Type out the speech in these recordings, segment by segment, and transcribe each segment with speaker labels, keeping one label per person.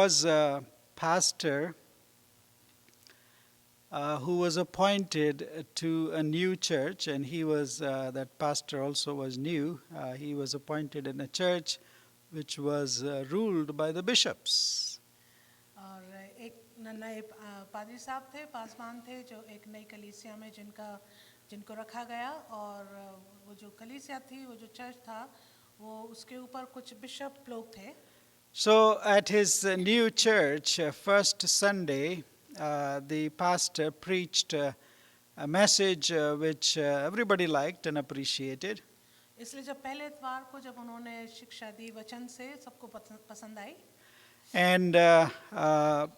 Speaker 1: was a pastor who was appointed to a new church, and he was that pastor also was new. He was appointed in a church which was ruled by the bishops.
Speaker 2: और एक नए पादरी साहब थे, पासवान थे, जो एक नई कलीसिया में जिनको रखा गया, और वो जो कलीसिया थी, वो जो चर्च था, वो उसके ऊपर कुछ बिशप लोग थे.
Speaker 1: So at his new church, first Sunday, the pastor preached a message which everybody liked and appreciated.
Speaker 2: इसलिए जब पहले इतवार को जब उन्होंने शिक्षा दी वचन से, सबको पसंद आई.
Speaker 1: And the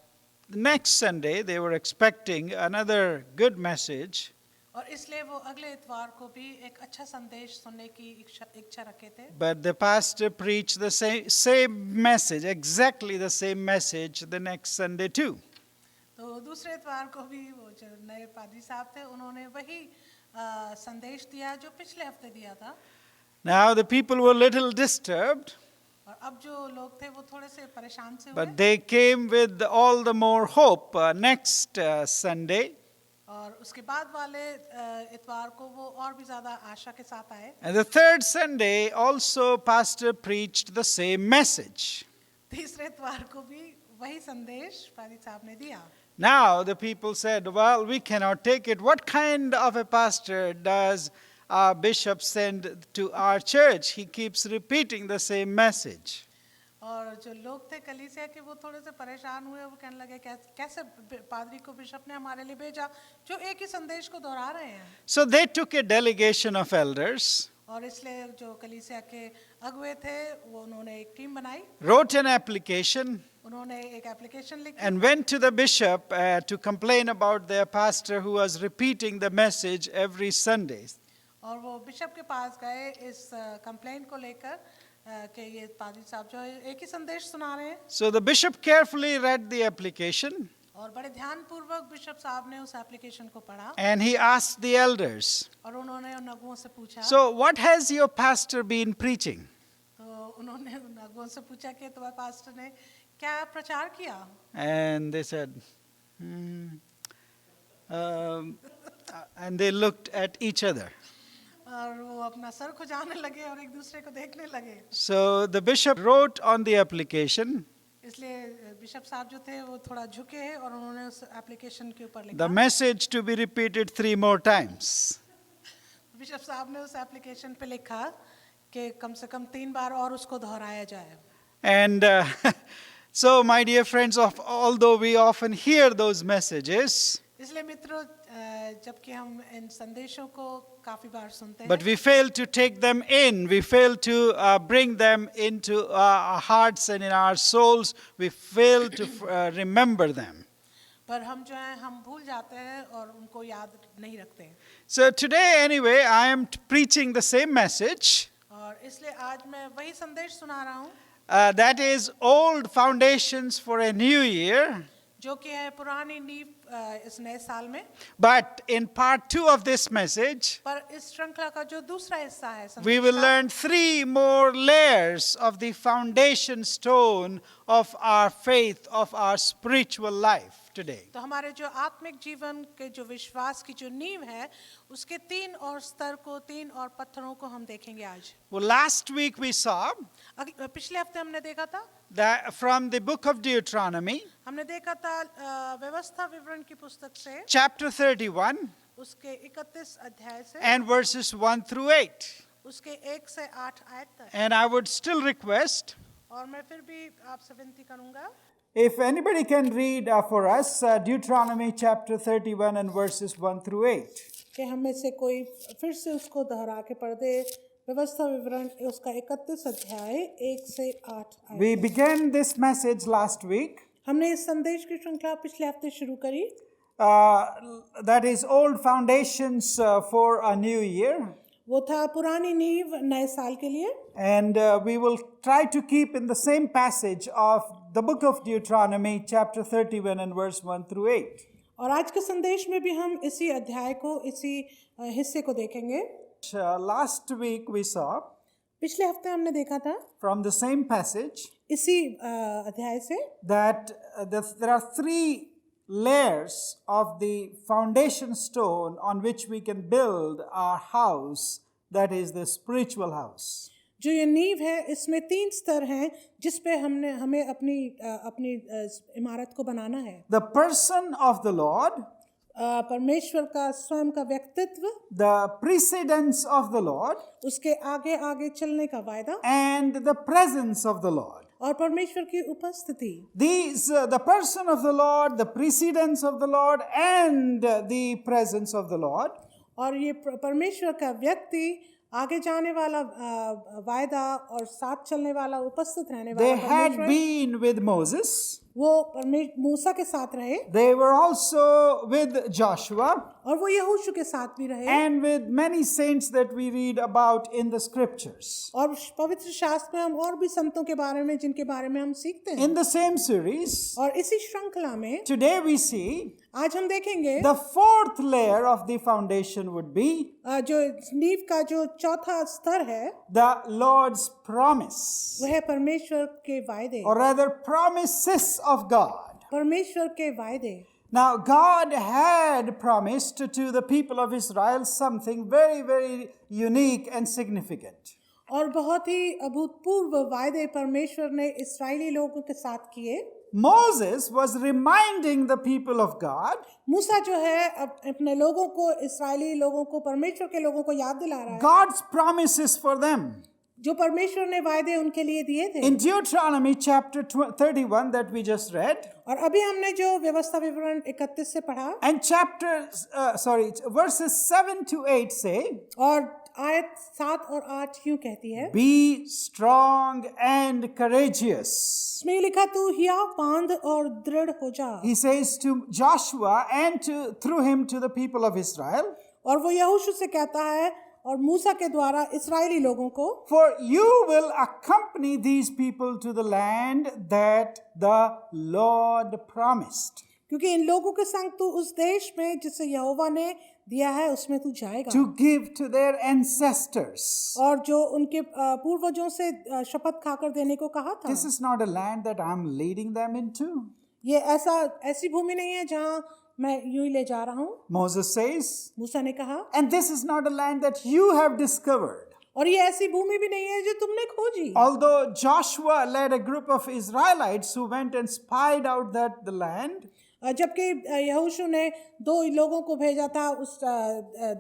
Speaker 1: next Sunday, they were expecting another good message.
Speaker 2: और इसलिए वो अगले इतवार को भी एक अच्छा संदेश सुनने की इच्छा रखे थे.
Speaker 1: But the pastor preached the same message, exactly the same message, the next Sunday too.
Speaker 2: तो दूसरे इतवार को भी वो जो नए पादरी साहब थे, उन्होंने वही संदेश दिया जो पिछले हफ्ते दिया था.
Speaker 1: Now the people were a little disturbed,
Speaker 2: और अब जो लोग थे वो थोड़े से परेशान से हुए.
Speaker 1: but they came with all the more hope next Sunday.
Speaker 2: और उसके बाद वाले इतवार को वो और भी ज़्यादा आशा के साथ आए.
Speaker 1: And the third Sunday also pastor preached the same message.
Speaker 2: तीसरे इतवार को भी वही संदेश पादरी साहब ने दिया.
Speaker 1: Now the people said, well, we cannot take it. What kind of a pastor does our bishop send to our church? He keeps repeating the same message.
Speaker 2: और जो लोग थे कलीसिया के, वो थोड़े से परेशान हुए. वो कहने लगे कैसे पादरी को बिशप ने हमारे लिए भेजा जो एक ही संदेश को दोहरा रहे हैं.
Speaker 1: So they took a delegation of elders,
Speaker 2: और इसलिए जो कलीसिया के अगुवे थे, वो उन्होंने एक टीम बनाई,
Speaker 1: wrote an application,
Speaker 2: उन्होंने एक एप्लीकेशन लिखी,
Speaker 1: and went to the bishop to complain about their pastor who was repeating the message every Sunday.
Speaker 2: और वो बिशप के पास गए इस कंप्लेंट को लेकर कि ये पादरी साहब जो है एक ही संदेश सुना रहे हैं.
Speaker 1: So the bishop carefully read the application,
Speaker 2: और बड़े ध्यानपूर्वक बिशप साहब ने उस एप्लीकेशन को पढ़ा,
Speaker 1: and he asked the elders,
Speaker 2: और उन्होंने उन अगुओं से पूछा.
Speaker 1: so what has your pastor been preaching?
Speaker 2: तो उन्होंने उन अगुओं से पूछा कि तुम्हारे पास्टर ने क्या प्रचार किया.
Speaker 1: And they said, and they looked at each other.
Speaker 2: और वो अपना सर खुजाने लगे और एक दूसरे को देखने लगे.
Speaker 1: So the bishop wrote on the application,
Speaker 2: इसलिए बिशप साहब जो थे वो थोड़ा झुके हैं और उन्होंने उस एप्लीकेशन के ऊपर लिखा,
Speaker 1: the message to be repeated 3 more times.
Speaker 2: Bishop साहब ने उस एप्लीकेशन पे लिखा कि कम से कम 3 बार और उसको दोहराया जाए.
Speaker 1: And so, my dear friends, although we often hear those messages,
Speaker 2: इसलिए मित्रों, जबकि हम इन संदेशों को काफी बार सुनते
Speaker 1: but
Speaker 2: हैं,
Speaker 1: we fail to take them in, we fail to bring them into our hearts and in our souls, we fail to remember them.
Speaker 2: पर हम जो है हम भूल जाते हैं और उनको याद नहीं रखते.
Speaker 1: So today, anyway, I am preaching the same message.
Speaker 2: और इसलिए आज मैं वही संदेश सुना रहा हूँ,
Speaker 1: That is old foundations for a new year.
Speaker 2: जो कि है पुरानी नींव इस नए साल में.
Speaker 1: But in part 2 of this message,
Speaker 2: पर इस श्रृंखला का जो दूसरा हिस्सा है
Speaker 1: we
Speaker 2: संदेश
Speaker 1: will
Speaker 2: का,
Speaker 1: learn 3 more layers of the foundation stone of our faith, of our spiritual life today.
Speaker 2: तो हमारे जो आत्मिक जीवन के जो विश्वास की जो नींव है, उसके 3 और स्तर को, 3 और पत्थरों को हम देखेंगे आज.
Speaker 1: Well, last week we saw
Speaker 2: पिछले हफ्ते हमने देखा था,
Speaker 1: that from the book of Deuteronomy,
Speaker 2: हमने देखा था व्यवस्था विवरण की पुस्तक से,
Speaker 1: chapter 31,
Speaker 2: उसके 31 अध्याय से,
Speaker 1: and verses 1 through 8.
Speaker 2: उसके 1 से 8 आयत तक.
Speaker 1: And I would still request,
Speaker 2: और मैं फिर भी आपसे विनती करूंगा,
Speaker 1: if anybody can read for us Deuteronomy chapter 31 and verses 1 through 8.
Speaker 2: कि हम में से कोई फिर से उसको दोहरा के पढ़ दे. व्यवस्था विवरण उसका 31 अध्याय 1 से 8 आयत.
Speaker 1: We began this message last week.
Speaker 2: हमने इस संदेश की श्रृंखला पिछले हफ्ते शुरू करी,
Speaker 1: That is old foundations for a new year.
Speaker 2: वो था पुरानी नींव नए साल के लिए.
Speaker 1: And we will try to keep in the same passage of the book of Deuteronomy, chapter 31 and verse 1 through 8.
Speaker 2: और आज के संदेश में भी हम इसी अध्याय को, इसी हिस्से को देखेंगे.
Speaker 1: Last week we saw
Speaker 2: पिछले हफ्ते हमने देखा था
Speaker 1: from the same passage
Speaker 2: इसी अध्याय से
Speaker 1: that there are three layers of the foundation stone on which we can build our house, that is the spiritual house.
Speaker 2: जो ये नींव है इसमें 3 स्तर हैं जिस पे हमें अपनी इमारत को बनाना है.
Speaker 1: The person of the Lord,
Speaker 2: परमेश्वर का स्वयं का व्यक्तित्व,
Speaker 1: the precedence of the Lord,
Speaker 2: उसके आगे आगे चलने का वायदा
Speaker 1: and the presence of the Lord.
Speaker 2: और परमेश्वर की उपस्थिति.
Speaker 1: These, the person of the Lord, the precedence of the Lord, and the presence of the Lord,
Speaker 2: और ये परमेश्वर का व्यक्ति, आगे जाने वाला वायदा और साथ चलने वाला, उपस्थित रहने
Speaker 1: they
Speaker 2: वाला
Speaker 1: had
Speaker 2: परमेश्वर,
Speaker 1: been with Moses.
Speaker 2: वो मूसा के साथ रहे
Speaker 1: They were also with Joshua
Speaker 2: और वो यहोशू के साथ भी रहे
Speaker 1: and with many saints that we read about in the scriptures.
Speaker 2: और पवित्र शास्त्र में हम और भी संतों के बारे में जिनके बारे में हम सीखते हैं.
Speaker 1: In the same series,
Speaker 2: और इसी श्रृंखला में
Speaker 1: today we see
Speaker 2: आज हम देखेंगे
Speaker 1: the fourth layer of the foundation would be
Speaker 2: जो नींव का जो चौथा स्तर है
Speaker 1: the Lord's promise,
Speaker 2: वह है परमेश्वर के वायदे,
Speaker 1: or rather promises of God.
Speaker 2: परमेश्वर के वायदे.
Speaker 1: Now, God had promised to the people of Israel something very, very unique and significant.
Speaker 2: और बहुत ही अभूतपूर्व वायदे परमेश्वर ने इस्राएली लोगों के साथ किए.
Speaker 1: Moses was reminding the people of God
Speaker 2: मूसा जो है अपने लोगों को, इस्राएली लोगों को, परमेश्वर के लोगों को याद दिला रहा है
Speaker 1: God's promises for them.
Speaker 2: जो परमेश्वर ने वायदे उनके लिए दिए थे.
Speaker 1: In Deuteronomy chapter 31 that we just read,
Speaker 2: और अभी हमने जो व्यवस्था विवरण 31 से पढ़ा
Speaker 1: and verses 7 to 8 say,
Speaker 2: और आयत 7 और 8 यूं कहती है,
Speaker 1: be strong and courageous.
Speaker 2: इसमें लिखा तू हियाव बांध और दृढ़ हो जा.
Speaker 1: He says to Joshua and through him to the people of Israel,
Speaker 2: और वो यहोशू से कहता है और मूसा के द्वारा इस्राएली लोगों को,
Speaker 1: for you will accompany these people to the land that the Lord promised.
Speaker 2: क्योंकि इन लोगों के संग तू उस देश में जिसे यहोवा ने दिया है उसमें तू जाएगा.
Speaker 1: To give to their ancestors.
Speaker 2: और जो उनके पूर्वजों से शपथ खाकर देने को कहा था.
Speaker 1: This is not a land that I'm leading them into.
Speaker 2: ये ऐसी भूमि नहीं है जहाँ मैं यूं ही ले जा रहा हूँ.
Speaker 1: Moses says,
Speaker 2: मूसा ने कहा,
Speaker 1: and this is not a land that you have discovered.
Speaker 2: और ये ऐसी भूमि भी नहीं है जो तुमने खोजी.
Speaker 1: Although Joshua led a group of Israelites who went and spied out the land,
Speaker 2: जबकि यहोशू ने 2 लोगों को भेजा था उस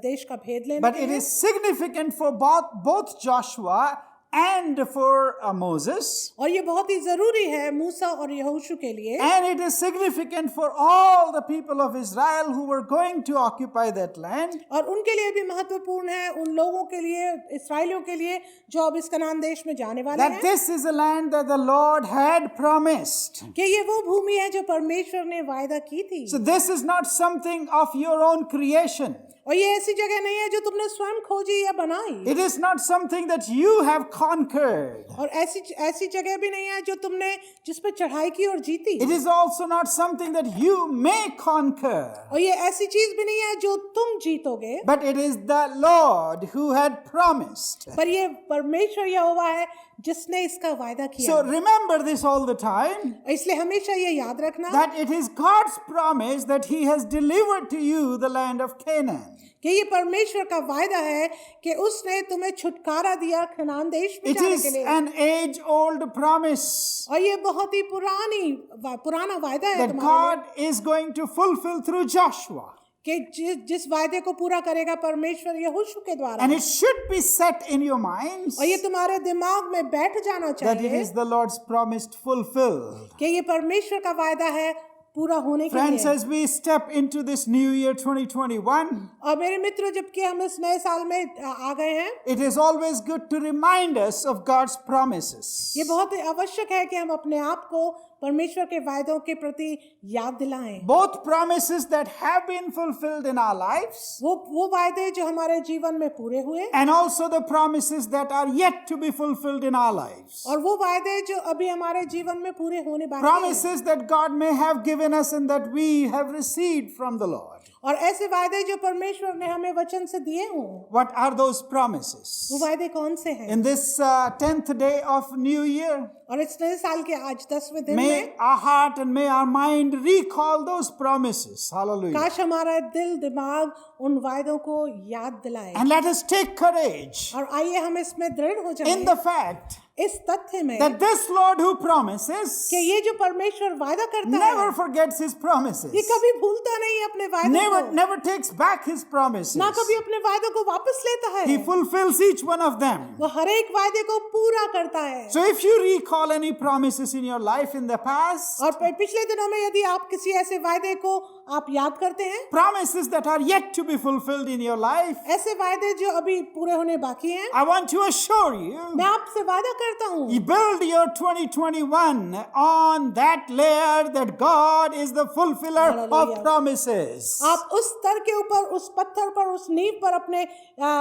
Speaker 2: देश का भेद लेने
Speaker 1: but
Speaker 2: के
Speaker 1: it
Speaker 2: लिए.
Speaker 1: is significant for both Joshua and for Moses,
Speaker 2: और ये बहुत ही जरूरी है मूसा और यहोशू के लिए.
Speaker 1: and it is significant for all the people of Israel who were going to occupy that land.
Speaker 2: और उनके लिए भी महत्वपूर्ण है, उन लोगों के लिए, इस्राएलियों के लिए जो अब इस कनान देश में जाने वाले
Speaker 1: That
Speaker 2: हैं,
Speaker 1: this is a land that the Lord had promised.
Speaker 2: कि ये वो भूमि है जो परमेश्वर ने वायदा की थी.
Speaker 1: So this is not something of your own creation.
Speaker 2: और ये ऐसी जगह नहीं है जो तुमने स्वयं खोजी या बनाई.
Speaker 1: It is not something that you have conquered.
Speaker 2: और ऐसी जगह भी नहीं है जो तुमने जिस पे चढ़ाई की और जीती.
Speaker 1: It is also not something that you may conquer.
Speaker 2: और ये ऐसी चीज भी नहीं है जो तुम जीतोगे.
Speaker 1: But it is the Lord who had promised.
Speaker 2: पर ये परमेश्वर यहोवा है जिसने इसका वायदा किया.
Speaker 1: So remember this all the time,
Speaker 2: इसलिए हमेशा ये याद रखना
Speaker 1: that it is God's promise that He has delivered to you the land of Canaan.
Speaker 2: कि ये परमेश्वर का वायदा है कि उसने तुम्हें छुटकारा दिया कनान देश में
Speaker 1: It
Speaker 2: जाने
Speaker 1: is
Speaker 2: के लिए.
Speaker 1: an age-old promise
Speaker 2: और ये बहुत ही पुराना वायदा है
Speaker 1: that
Speaker 2: तुम्हारे
Speaker 1: God is going to fulfill through Joshua.
Speaker 2: लिए कि जिस वायदे को पूरा करेगा परमेश्वर यहोशू के द्वारा.
Speaker 1: And it should be set in your minds
Speaker 2: और ये तुम्हारे दिमाग में बैठ जाना
Speaker 1: that it
Speaker 2: चाहिए
Speaker 1: is the Lord's promise fulfilled.
Speaker 2: कि ये परमेश्वर का वायदा है पूरा होने के
Speaker 1: Friends,
Speaker 2: लिए.
Speaker 1: as we step into this new year 2021,
Speaker 2: और मेरे मित्र, जबकि हम इस नए साल में आ गए हैं,
Speaker 1: it is always good to remind us of God's promises.
Speaker 2: ये बहुत ही आवश्यक है कि हम अपने आप को परमेश्वर के वायदों के प्रति याद दिलाएं.
Speaker 1: Both promises that have been fulfilled in our lives,
Speaker 2: वो वायदे जो हमारे जीवन में पूरे हुए,
Speaker 1: and also the promises that are yet to be fulfilled in our lives.
Speaker 2: और वो वायदे जो अभी हमारे जीवन में पूरे होने बाकी हैं.
Speaker 1: Promises that God may have given us and that we have received from the Lord.
Speaker 2: और ऐसे वायदे जो परमेश्वर ने हमें वचन से दिए हों,
Speaker 1: What are those promises?
Speaker 2: वो वायदे कौन से हैं?
Speaker 1: In this 10th day of New Year,
Speaker 2: और इस नए साल के आज 10वें दिन
Speaker 1: may
Speaker 2: में
Speaker 1: our heart and may our mind recall those promises. Hallelujah.
Speaker 2: काश हमारा दिल दिमाग उन वायदों को याद दिलाए,
Speaker 1: And let us take courage
Speaker 2: और आइए हम इसमें दृढ़ हो
Speaker 1: in
Speaker 2: जाएं
Speaker 1: the fact
Speaker 2: इस तथ्य में
Speaker 1: that this Lord who promises
Speaker 2: कि ये जो परमेश्वर वायदा करता
Speaker 1: never
Speaker 2: है,
Speaker 1: forgets his promises.
Speaker 2: ये कभी भूलता नहीं अपने वायदों को,
Speaker 1: Never takes back his promises.
Speaker 2: ना कभी अपने वायदों को वापस लेता है।
Speaker 1: He fulfills each one of them.
Speaker 2: वो हर एक वायदे को पूरा करता है।
Speaker 1: So if you recall any promises in your life in the past,
Speaker 2: और पिछले दिनों में यदि आप किसी ऐसे वायदे को आप याद करते हैं,
Speaker 1: promises that are yet to be fulfilled in your life,
Speaker 2: ऐसे वायदे जो अभी पूरे होने बाकी हैं,
Speaker 1: I want to assure you,
Speaker 2: मैं आपसे वादा करता हूँ,
Speaker 1: you build your 2021 on that layer that God is the fulfiller of
Speaker 2: Hallelujah.
Speaker 1: promises.
Speaker 2: आप उस स्तर के ऊपर, उस पत्थर पर, उस नींव पर अपने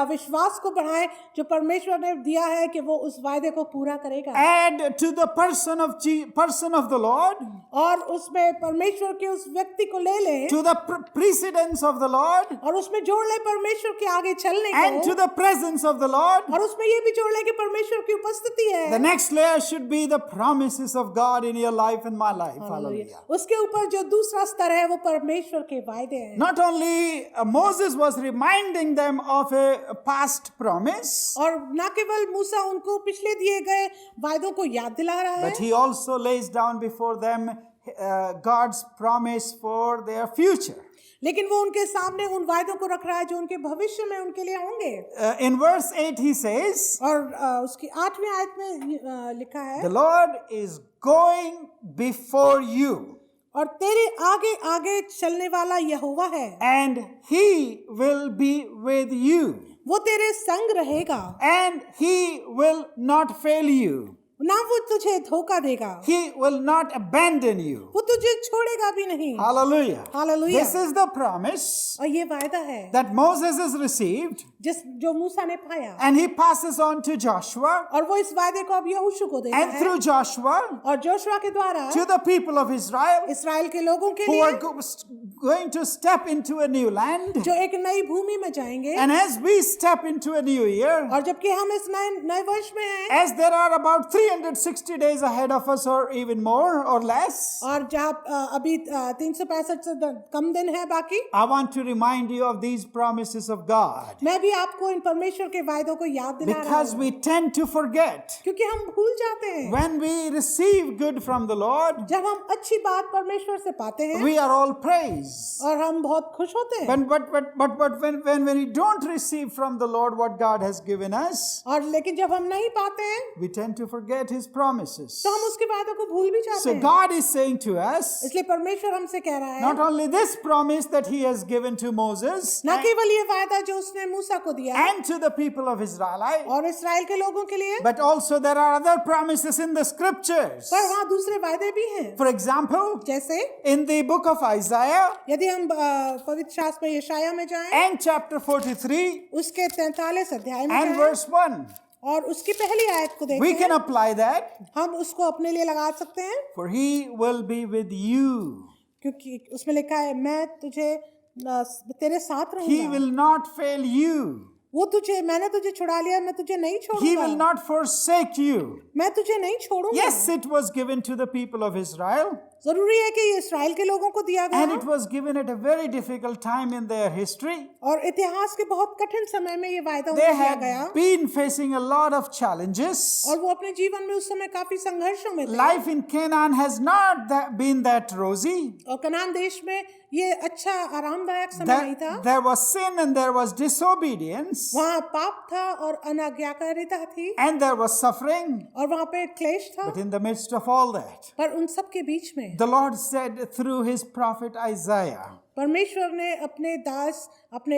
Speaker 2: विश्वास को बढ़ाएं जो परमेश्वर ने दिया है कि वो उस वायदे को पूरा करेगा।
Speaker 1: Add to the person of the Lord,
Speaker 2: और उसमें परमेश्वर के उस व्यक्ति को ले लें,
Speaker 1: to the precedence of the Lord,
Speaker 2: और उसमें जोड़ ले परमेश्वर के आगे चलने
Speaker 1: and to
Speaker 2: को,
Speaker 1: the presence of the Lord.
Speaker 2: और उसमें ये भी जोड़ ले कि परमेश्वर की उपस्थिति है।
Speaker 1: The next layer should be the promises of God in your life and my life. Hallelujah.
Speaker 2: उसके ऊपर जो दूसरा स्तर है वो परमेश्वर के वायदे हैं।
Speaker 1: Not only Moses was reminding them of a past promise,
Speaker 2: और न केवल मूसा उनको पिछले दिए गए वायदों को याद दिला रहा है,
Speaker 1: but he also lays down before them God's promise for their future.
Speaker 2: लेकिन वो उनके सामने उन वायदों को रख रहा है जो उनके भविष्य में उनके लिए होंगे।
Speaker 1: In verse 8 he says,
Speaker 2: और उसकी 8वीं आयत में लिखा है,
Speaker 1: the Lord is going before you
Speaker 2: और तेरे आगे आगे चलने वाला यहोवा है,
Speaker 1: and he will be with you
Speaker 2: वो तेरे संग रहेगा,
Speaker 1: and he will not fail you.
Speaker 2: ना वो तुझे धोखा देगा,
Speaker 1: He will not abandon you.
Speaker 2: वो तुझे छोड़ेगा भी नहीं।
Speaker 1: Hallelujah.
Speaker 2: Hallelujah.
Speaker 1: This is the promise
Speaker 2: और ये वायदा है
Speaker 1: that Moses has received,
Speaker 2: जो मूसा ने पाया,
Speaker 1: and he passes on to Joshua,
Speaker 2: और वो इस वायदे को अब यहोशू को देता
Speaker 1: and
Speaker 2: है,
Speaker 1: through Joshua
Speaker 2: और जोशुआ के द्वारा
Speaker 1: to the people of Israel
Speaker 2: इस्राएल के लोगों के
Speaker 1: who
Speaker 2: लिए
Speaker 1: are going to step into a new land.
Speaker 2: जो एक नई भूमि में जाएंगे।
Speaker 1: And as we step into a new year,
Speaker 2: और जबकि हम इस नए वर्ष में हैं,
Speaker 1: as there are about 360 days ahead of us or even more or less,
Speaker 2: और जहाँ अभी 365 से कम दिन है बाकी,
Speaker 1: I want to remind you of these promises of God,
Speaker 2: मैं भी आपको इन परमेश्वर के वायदों को याद दिला रहा
Speaker 1: because
Speaker 2: हूँ,
Speaker 1: we tend to forget
Speaker 2: क्योंकि हम भूल जाते हैं।
Speaker 1: when we receive good from the Lord,
Speaker 2: जब हम अच्छी बात परमेश्वर से पाते हैं
Speaker 1: we are all praise.
Speaker 2: और हम बहुत खुश होते हैं,
Speaker 1: But when we don't receive from the Lord what God has given us,
Speaker 2: और लेकिन जब हम नहीं पाते हैं
Speaker 1: we tend to forget His promises.
Speaker 2: तो हम उसके वादों को भूल भी जाते
Speaker 1: So
Speaker 2: हैं।
Speaker 1: God is saying to us,
Speaker 2: इसलिए परमेश्वर हमसे कह रहा है,
Speaker 1: not only this promise that He has given to Moses
Speaker 2: न केवल ये वायदा जो उसने मूसा को दिया
Speaker 1: and to the people of Israel,
Speaker 2: और इस्राएल के लोगों के लिए,
Speaker 1: but also there are other promises in the scriptures.
Speaker 2: पर वहाँ दूसरे वायदे भी हैं।
Speaker 1: For example,
Speaker 2: जैसे
Speaker 1: in the book of Isaiah
Speaker 2: यदि हम पवित्र शास्त्र में यशाया में जाएं,
Speaker 1: and chapter 43
Speaker 2: उसके 43 अध्याय में
Speaker 1: and
Speaker 2: जाएं,
Speaker 1: verse 1,
Speaker 2: और उसकी पहली आयत को
Speaker 1: we can
Speaker 2: देखें,
Speaker 1: apply that.
Speaker 2: हम उसको अपने लिए लगा सकते हैं,
Speaker 1: For He will be with you.
Speaker 2: क्योंकि उसमें लिखा है, मैं तुझे तेरे साथ
Speaker 1: He
Speaker 2: रहूंगा,
Speaker 1: will not fail you.
Speaker 2: मैंने तुझे छुड़ा लिया, मैं तुझे नहीं
Speaker 1: He will
Speaker 2: छोड़ूंगा,
Speaker 1: not forsake you.
Speaker 2: मैं तुझे नहीं छोड़ूंगा।
Speaker 1: Yes, it was given to the people of Israel,
Speaker 2: जरूरी है कि ये इस्राएल के लोगों को दिया
Speaker 1: and
Speaker 2: गया,
Speaker 1: it was given at a very difficult time in their history.
Speaker 2: और इतिहास के बहुत कठिन समय में ये वायदा
Speaker 1: They
Speaker 2: उन्हें दिया गया,
Speaker 1: had been facing a lot of challenges.
Speaker 2: और वो अपने जीवन में उस समय काफी संघर्षों में थे,
Speaker 1: Life in Canaan has not been that rosy.
Speaker 2: और कनान देश में ये अच्छा आरामदायक समय नहीं था।
Speaker 1: There was sin and there was disobedience,
Speaker 2: वहाँ पाप था और अनाज्ञाकारिता थी,
Speaker 1: and there was suffering.
Speaker 2: और वहाँ पे क्लेश था,
Speaker 1: But in the midst of all that,
Speaker 2: पर उन सब के बीच में
Speaker 1: the Lord said through His prophet Isaiah,
Speaker 2: परमेश्वर ने अपने दास, अपने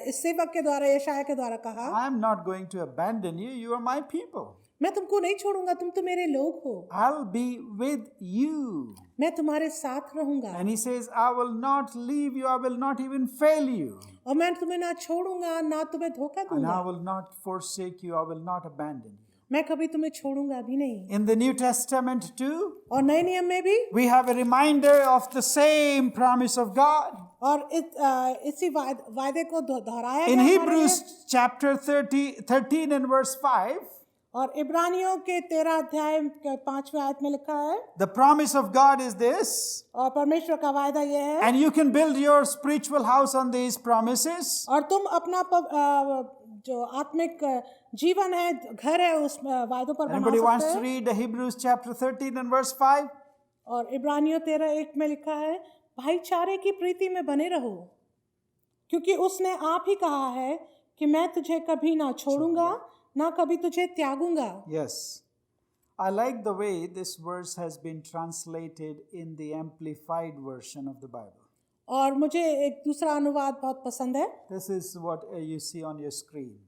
Speaker 2: इस सेवक के द्वारा, यशाया के द्वारा कहा,
Speaker 1: I am not going to abandon you. You are my people.
Speaker 2: मैं तुमको नहीं छोड़ूंगा, तुम तो मेरे लोग हो,
Speaker 1: I'll be with you.
Speaker 2: मैं तुम्हारे साथ रहूंगा,
Speaker 1: And He says, I will not leave you. I will not even fail you.
Speaker 2: और मैं तुम्हें ना छोड़ूंगा, ना तुम्हें धोखा
Speaker 1: And
Speaker 2: दूंगा,
Speaker 1: I will not forsake you. I will not abandon you.
Speaker 2: मैं कभी तुम्हें छोड़ूंगा भी नहीं।
Speaker 1: In the New Testament too,
Speaker 2: और नए नियम में भी
Speaker 1: we have a reminder of the same promise of God.
Speaker 2: और इसी वायदे को दोहराया
Speaker 1: In
Speaker 2: गया हमारे
Speaker 1: Hebrews
Speaker 2: लिए।
Speaker 1: chapter 13 and verse 5,
Speaker 2: और इब्रानियों के 13 अध्याय के 5वें आयत में लिखा है,
Speaker 1: the promise of God is this,
Speaker 2: और परमेश्वर का वायदा यह है,
Speaker 1: and you can build your spiritual house on these promises.
Speaker 2: और तुम अपना जो आत्मिक जीवन है, घर है, उस वायदों पर बना
Speaker 1: Anybody wants
Speaker 2: सकते
Speaker 1: to
Speaker 2: हैं।
Speaker 1: read Hebrews chapter 13 and verse 5?
Speaker 2: और इब्रानियों 13:1 में लिखा है, भाईचारे की प्रीति में बने रहो, क्योंकि उसने आप ही कहा है कि मैं तुझे कभी ना छोड़ूंगा, ना कभी तुझे त्यागूंगा।
Speaker 1: Yes. I like the way this verse has been translated in the amplified version of the Bible.
Speaker 2: और मुझे एक दूसरा अनुवाद बहुत पसंद है,
Speaker 1: This is what you see on your screen.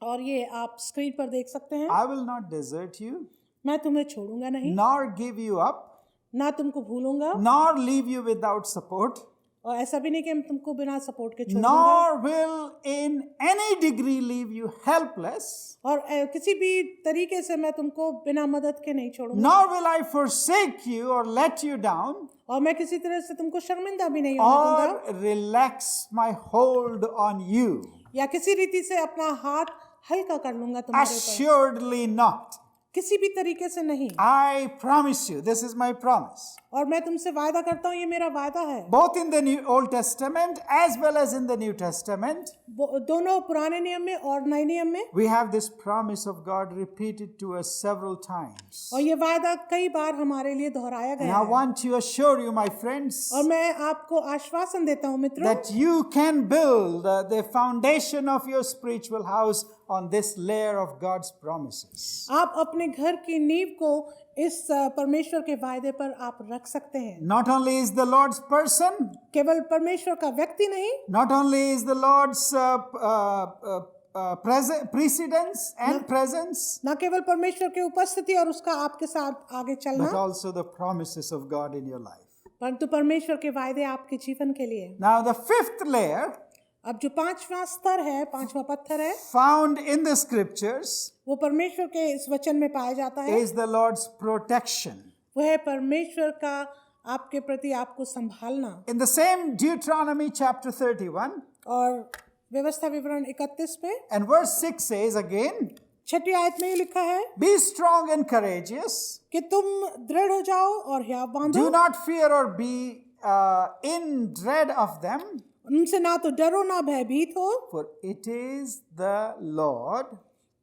Speaker 2: और ये आप स्क्रीन पर देख सकते हैं।
Speaker 1: I will not desert you,
Speaker 2: मैं तुम्हें छोड़ूंगा नहीं,
Speaker 1: nor give you up,
Speaker 2: ना तुमको भूलूंगा,
Speaker 1: nor leave you without support,
Speaker 2: और ऐसा भी नहीं कि मैं तुमको बिना सपोर्ट के छोड़ दूंगा,
Speaker 1: nor will in any degree leave you helpless,
Speaker 2: और किसी भी तरीके से मैं तुमको बिना मदद के नहीं छोड़ूंगा,
Speaker 1: nor will I forsake you or let you down,
Speaker 2: और मैं किसी तरह से तुमको शर्मिंदा भी नहीं होने दूंगा,
Speaker 1: or relax my hold on you.
Speaker 2: या किसी रीति से अपना हाथ हल्का कर लूंगा तुम्हारे ऊपर,
Speaker 1: Assuredly not.
Speaker 2: किसी भी तरीके से नहीं।
Speaker 1: I promise you, this is my promise.
Speaker 2: और मैं तुमसे वायदा करता हूँ, ये मेरा वायदा है।
Speaker 1: Both in the Old Testament as well as in the New Testament,
Speaker 2: दोनों पुराने नियम में और नए नियम में,
Speaker 1: we have this promise of God repeated to us several times.
Speaker 2: और ये वायदा कई बार हमारे लिए दोहराया
Speaker 1: And
Speaker 2: गया
Speaker 1: I
Speaker 2: है।
Speaker 1: want to assure you, my friends,
Speaker 2: और मैं आपको आश्वासन देता हूँ मित्रों,
Speaker 1: that you can build the foundation of your spiritual house on this layer of God's promises.
Speaker 2: आप अपने घर की नींव को इस परमेश्वर के वायदे पर आप रख सकते हैं।
Speaker 1: Not only is the Lord's person,
Speaker 2: केवल परमेश्वर का व्यक्ति नहीं,
Speaker 1: not only is the Lord's precedence and presence,
Speaker 2: न केवल परमेश्वर की उपस्थिति और उसका आपके साथ आगे
Speaker 1: but
Speaker 2: चलना,
Speaker 1: also the promises of God in your life.
Speaker 2: परंतु परमेश्वर के वायदे आपके जीवन के लिए।
Speaker 1: Now, the fifth layer
Speaker 2: अब जो पांचवा स्तर है, पांचवा पत्थर है,
Speaker 1: found in the scriptures
Speaker 2: वो परमेश्वर के इस वचन में पाया जाता है,
Speaker 1: is the Lord's protection.
Speaker 2: वो है परमेश्वर का आपके प्रति आपको संभालना।
Speaker 1: In the same Deuteronomy chapter 31
Speaker 2: और व्यवस्था विवरण 31 पे
Speaker 1: and verse 6 says again,
Speaker 2: 6ठी आयत में ये लिखा है
Speaker 1: be strong and courageous,
Speaker 2: कि तुम दृढ़ हो जाओ और हियाव बांधो,
Speaker 1: do not fear or be in dread of them,
Speaker 2: उनसे ना तो डरो ना भयभीत हो,
Speaker 1: for it is the Lord,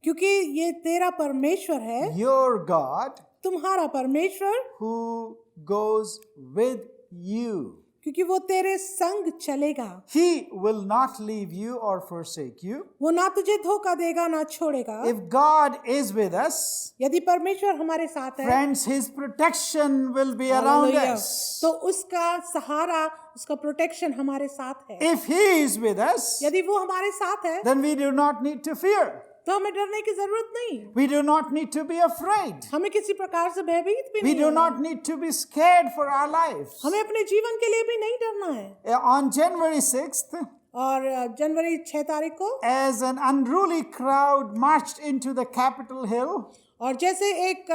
Speaker 2: क्योंकि ये तेरा परमेश्वर है,
Speaker 1: your God,
Speaker 2: तुम्हारा परमेश्वर,
Speaker 1: who goes with you.
Speaker 2: क्योंकि वो तेरे संग चलेगा,
Speaker 1: He will not leave you or forsake you.
Speaker 2: वो ना तुझे धोखा देगा ना छोड़ेगा।
Speaker 1: If God is with us,
Speaker 2: यदि परमेश्वर हमारे साथ है,
Speaker 1: friends, His protection will be around
Speaker 2: hallelujah,
Speaker 1: us.
Speaker 2: तो उसका सहारा, उसका प्रोटेक्शन हमारे साथ है।
Speaker 1: If He is with us,
Speaker 2: यदि वो हमारे साथ है,
Speaker 1: then we do not need to fear.
Speaker 2: तो हमें डरने की जरूरत नहीं,
Speaker 1: We do not need to be afraid.
Speaker 2: हमें किसी प्रकार से भयभीत भी
Speaker 1: We
Speaker 2: नहीं
Speaker 1: do
Speaker 2: होना,
Speaker 1: not need to be scared for our lives.
Speaker 2: हमें अपने जीवन के लिए भी नहीं डरना है।
Speaker 1: On January 6th,
Speaker 2: और जनवरी 6 तारीख को,
Speaker 1: as an unruly crowd marched into the Capitol Hill
Speaker 2: और जैसे एक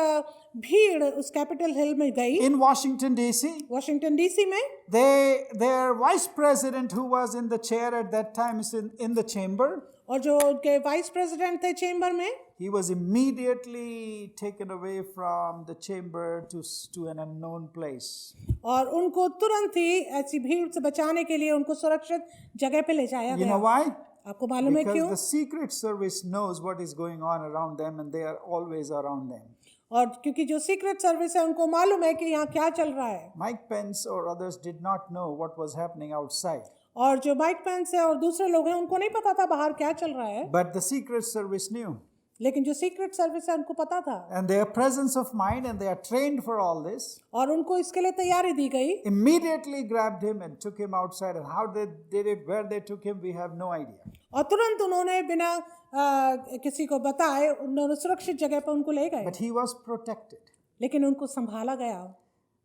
Speaker 2: भीड़ उस कैपिटल हिल में गई,
Speaker 1: in Washington, D.C.,
Speaker 2: Washington DC में,
Speaker 1: their vice president, who was in the chair at that time, is in the chamber.
Speaker 2: और जो उनके वाइस प्रेसिडेंट थे चेंबर में,
Speaker 1: He was immediately taken away from the chamber to an unknown place.
Speaker 2: और उनको तुरंत ही ऐसी भीड़ से बचाने के लिए उनको सुरक्षित जगह पे ले जाया
Speaker 1: You know
Speaker 2: गया।
Speaker 1: why?
Speaker 2: आपको मालूम है
Speaker 1: Because
Speaker 2: क्यों?
Speaker 1: the Secret Service knows what is going on around them, and they are always around them.
Speaker 2: और क्योंकि जो सीक्रेट सर्विस है उनको मालूम है कि यहाँ क्या चल रहा है।
Speaker 1: Mike Pence or others did not know what was happening outside,
Speaker 2: और जो माइक पेंस है और दूसरे लोग हैं उनको नहीं पता था बाहर क्या चल रहा है,
Speaker 1: but the Secret Service knew.
Speaker 2: लेकिन जो सीक्रेट सर्विस है उनको पता था,
Speaker 1: And their presence of mind, and they are trained for all this,
Speaker 2: और उनको इसके लिए तैयारी दी गई।
Speaker 1: immediately grabbed him and took him outside. And how they did it, where they took him, we have no idea.
Speaker 2: और तुरंत उन्होंने बिना किसी को बताए उन्होंने सुरक्षित जगह पर उनको ले गए,
Speaker 1: But he was protected.
Speaker 2: लेकिन उनको संभाला गया।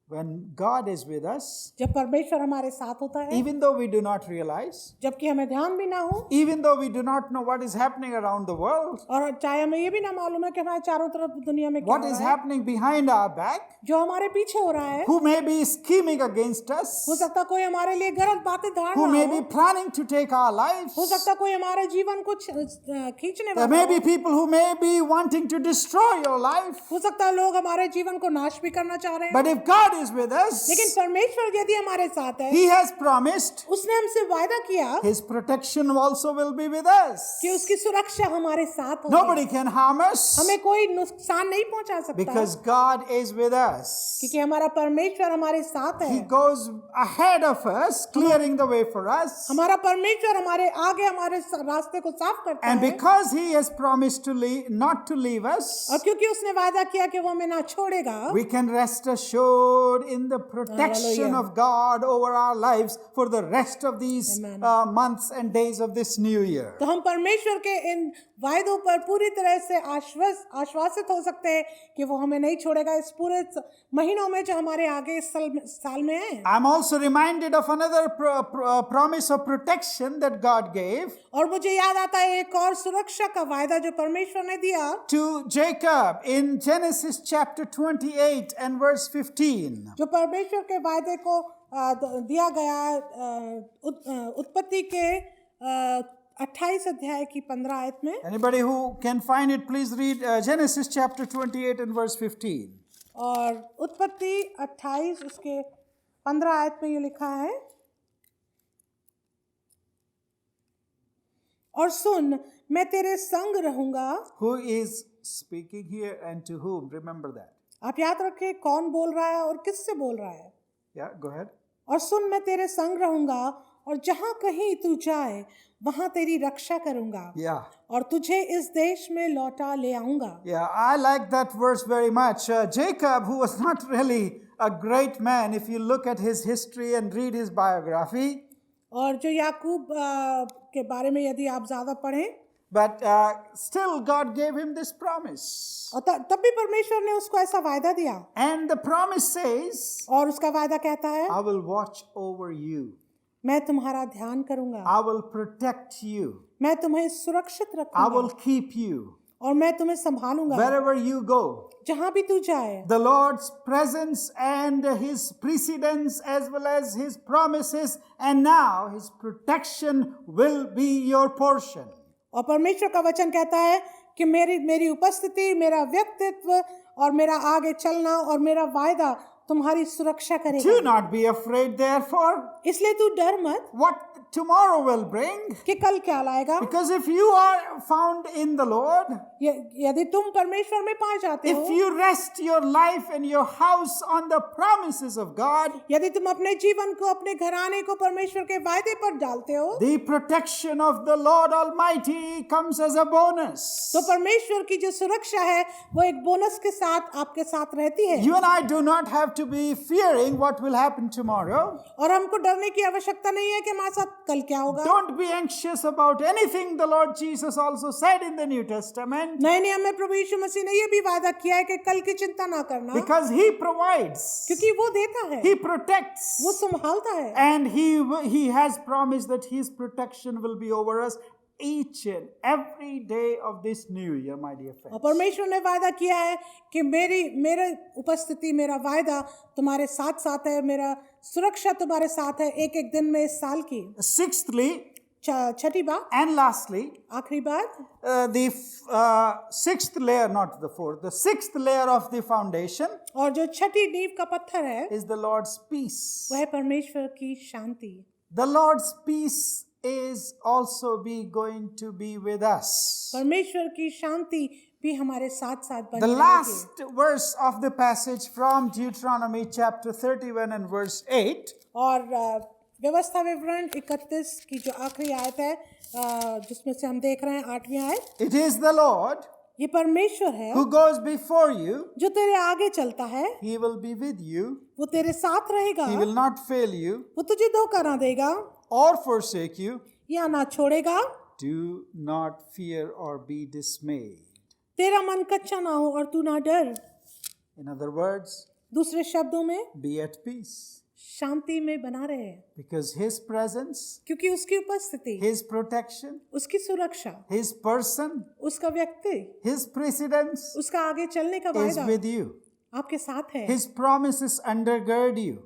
Speaker 1: when God is with us,
Speaker 2: जब परमेश्वर हमारे साथ होता है,
Speaker 1: even though we do not realize,
Speaker 2: जबकि हमें ध्यान भी ना हो,
Speaker 1: even though we do not know what is happening around the world,
Speaker 2: और चाहे हमें ये भी ना मालूम है कि हमारे चारों तरफ दुनिया में क्या
Speaker 1: what
Speaker 2: हो
Speaker 1: is
Speaker 2: रहा है,
Speaker 1: happening behind our back,
Speaker 2: जो हमारे पीछे हो रहा है,
Speaker 1: who may be scheming against us,
Speaker 2: हो सकता कोई हमारे लिए गलत बातें धार
Speaker 1: who
Speaker 2: रहा
Speaker 1: may
Speaker 2: हो,
Speaker 1: be planning to take our lives.
Speaker 2: हो सकता कोई हमारे जीवन को खींचने
Speaker 1: There
Speaker 2: वाला
Speaker 1: may
Speaker 2: हो,
Speaker 1: be people who may be wanting to destroy your life.
Speaker 2: हो सकता है लोग हमारे जीवन को नाश भी करना चाह रहे हैं,
Speaker 1: But if God is with us,
Speaker 2: लेकिन परमेश्वर यदि हमारे साथ है,
Speaker 1: He has promised
Speaker 2: उसने हमसे वायदा किया
Speaker 1: His protection also will be with us.
Speaker 2: कि उसकी सुरक्षा हमारे साथ होगी,
Speaker 1: Nobody can harm us
Speaker 2: हमें कोई नुकसान नहीं पहुंचा सकता,
Speaker 1: because God is with us.
Speaker 2: क्योंकि हमारा परमेश्वर हमारे साथ है,
Speaker 1: He goes ahead of us, clearing the way for us.
Speaker 2: हमारा परमेश्वर हमारे आगे हमारे रास्ते को साफ करता
Speaker 1: And
Speaker 2: है,
Speaker 1: because He has promised to not to leave us,
Speaker 2: और क्योंकि उसने वायदा किया कि वो हमें ना छोड़ेगा,
Speaker 1: we can rest assured in the protection
Speaker 2: Hallelujah.
Speaker 1: of God over our lives for the rest of these
Speaker 2: Amen.
Speaker 1: months and days of this new year.
Speaker 2: तो हम परमेश्वर के इन वायदों पर पूरी तरह से आश्वासित हो सकते हैं कि वो हमें नहीं छोड़ेगा इस पूरे महीनों में जो हमारे आगे इस साल में है।
Speaker 1: I'm also reminded of another promise of protection that God gave
Speaker 2: और मुझे याद आता है एक और सुरक्षा का वायदा जो परमेश्वर ने दिया
Speaker 1: to Jacob in Genesis chapter 28 and verse 15.
Speaker 2: जो परमेश्वर के वायदे को दिया गया उत्पत्ति के 28 अध्याय की 15 आयत में।
Speaker 1: Anybody who can find it, please read Genesis chapter 28 and verse 15.
Speaker 2: और उत्पत्ति 28 उसके 15 आयत में ये लिखा है, और सुन मैं तेरे संग रहूंगा।
Speaker 1: Who is speaking here and to whom? Remember that.
Speaker 2: आप याद रखें कौन बोल रहा है और किससे बोल रहा है।
Speaker 1: Yeah, go ahead.
Speaker 2: और सुन मैं तेरे संग रहूंगा और जहां कहीं तू जाए वहां तेरी रक्षा करूंगा,
Speaker 1: Yeah.
Speaker 2: और तुझे इस देश में लौटा ले आऊंगा।
Speaker 1: Yeah, I like that verse very much. Jacob, who was not really a great man, if you look at his history and read his biography,
Speaker 2: और जो याकूब के बारे में यदि आप ज्यादा पढ़ें,
Speaker 1: but still God gave him this promise.
Speaker 2: और तब भी परमेश्वर ने उसको ऐसा वायदा दिया,
Speaker 1: And the promise says,
Speaker 2: और उसका वायदा कहता है
Speaker 1: I will watch over you.
Speaker 2: मैं तुम्हारा ध्यान करूंगा,
Speaker 1: I will protect you.
Speaker 2: मैं तुम्हें सुरक्षित
Speaker 1: I
Speaker 2: रखूंगा,
Speaker 1: will keep you.
Speaker 2: और मैं तुम्हें संभालूंगा
Speaker 1: Wherever you go,
Speaker 2: जहां भी तू जाए।
Speaker 1: the Lord's presence and His precedence as well as His promises and now His protection will be your portion.
Speaker 2: और परमेश्वर का वचन कहता है कि मेरी उपस्थिति, मेरा व्यक्तित्व और मेरा आगे चलना और मेरा वायदा तुम्हारी सुरक्षा करेगा।
Speaker 1: Do not be afraid therefore
Speaker 2: इसलिए तू डर मत
Speaker 1: what tomorrow will bring,
Speaker 2: कि कल क्या लाएगा,
Speaker 1: because if you are found in the Lord,
Speaker 2: यदि तुम परमेश्वर में पा जाते
Speaker 1: if
Speaker 2: हो,
Speaker 1: you rest your life and your house on the promises of God,
Speaker 2: यदि तुम अपने जीवन को, अपने घराने को परमेश्वर के वायदे पर डालते हो,
Speaker 1: the protection of the Lord Almighty comes as a bonus.
Speaker 2: तो परमेश्वर की जो सुरक्षा है वो एक बोनस के साथ आपके साथ रहती है।
Speaker 1: You and I do not have to be fearing what will happen tomorrow.
Speaker 2: और हमको डरने की आवश्यकता नहीं है कि हमारे साथ कल क्या होगा।
Speaker 1: Don't be anxious about anything. The Lord Jesus also said in the New Testament,
Speaker 2: नए नियम में प्रभु यीशु मसीह ने ये भी वादा किया है कि कल की चिंता ना करना,
Speaker 1: because He provides,
Speaker 2: क्योंकि वो देता है,
Speaker 1: He protects,
Speaker 2: वो संभालता है,
Speaker 1: and He has promised that His protection will be over us each and every day of this new year, my dear
Speaker 2: और
Speaker 1: friends.
Speaker 2: परमेश्वर ने वादा किया है कि मेरे उपस्थिति, मेरा वायदा तुम्हारे साथ साथ है, मेरा सुरक्षा तुम्हारे साथ है एक एक दिन में इस साल की।
Speaker 1: Sixthly,
Speaker 2: छठी बात,
Speaker 1: and lastly,
Speaker 2: आखिरी बात,
Speaker 1: the sixth layer, not the fourth, the sixth layer of the foundation
Speaker 2: और जो छठी नींव का पत्थर है
Speaker 1: is the Lord's peace.
Speaker 2: वह है परमेश्वर की शांति।
Speaker 1: The Lord's peace is also going to be with us.
Speaker 2: परमेश्वर की शांति भी हमारे साथ साथ बनी
Speaker 1: The
Speaker 2: रहेगी।
Speaker 1: last verse of the passage from Deuteronomy chapter 31 and verse 8
Speaker 2: और व्यवस्था विवरण 31 की जो आखिरी आयत है जिसमें से हम देख रहे हैं 8वीं आयत,
Speaker 1: it is the Lord
Speaker 2: ये परमेश्वर है
Speaker 1: who goes before you.
Speaker 2: जो तेरे आगे चलता है,
Speaker 1: He will be with you.
Speaker 2: वो तेरे साथ रहेगा,
Speaker 1: He will not fail you
Speaker 2: वो तुझे धोखा ना देगा
Speaker 1: or forsake you.
Speaker 2: या ना छोड़ेगा,
Speaker 1: Do not fear or be dismayed.
Speaker 2: तेरा मन कच्चा ना हो और तू ना डर।
Speaker 1: In other words,
Speaker 2: दूसरे शब्दों में
Speaker 1: be at peace.
Speaker 2: शांति में बना रहे,
Speaker 1: Because His presence,
Speaker 2: क्योंकि उसकी उपस्थिति,
Speaker 1: His protection,
Speaker 2: उसकी सुरक्षा,
Speaker 1: His person,
Speaker 2: उसका व्यक्ति,
Speaker 1: His precedence
Speaker 2: उसका आगे चलने का
Speaker 1: is
Speaker 2: वायदा
Speaker 1: with you.
Speaker 2: आपके साथ है,
Speaker 1: His promises undergird you.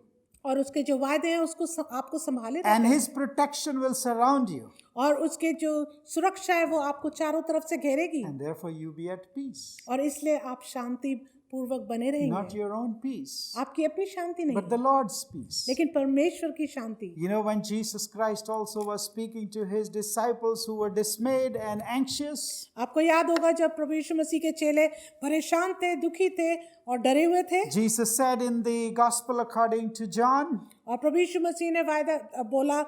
Speaker 2: और उसके जो वायदे हैं उसको आपको संभाले
Speaker 1: And
Speaker 2: रखते हैं,
Speaker 1: His protection will surround you.
Speaker 2: और उसके जो सुरक्षा है वो आपको चारों तरफ से घेरेगी,
Speaker 1: And therefore you be at peace.
Speaker 2: और इसलिए आप शांति पूर्वक बने
Speaker 1: Not
Speaker 2: रहेंगे।
Speaker 1: your own peace,
Speaker 2: आपकी अपनी शांति नहीं,
Speaker 1: but the Lord's peace.
Speaker 2: लेकिन परमेश्वर की शांति।
Speaker 1: You know, when Jesus Christ also was speaking to His disciples who were dismayed and anxious,
Speaker 2: आपको याद होगा जब प्रभु यीशु मसीह के चेले परेशान थे, दुखी थे और डरे हुए थे,
Speaker 1: Jesus said in the Gospel according to John,
Speaker 2: और प्रभु यीशु मसीह ने वायदा बोला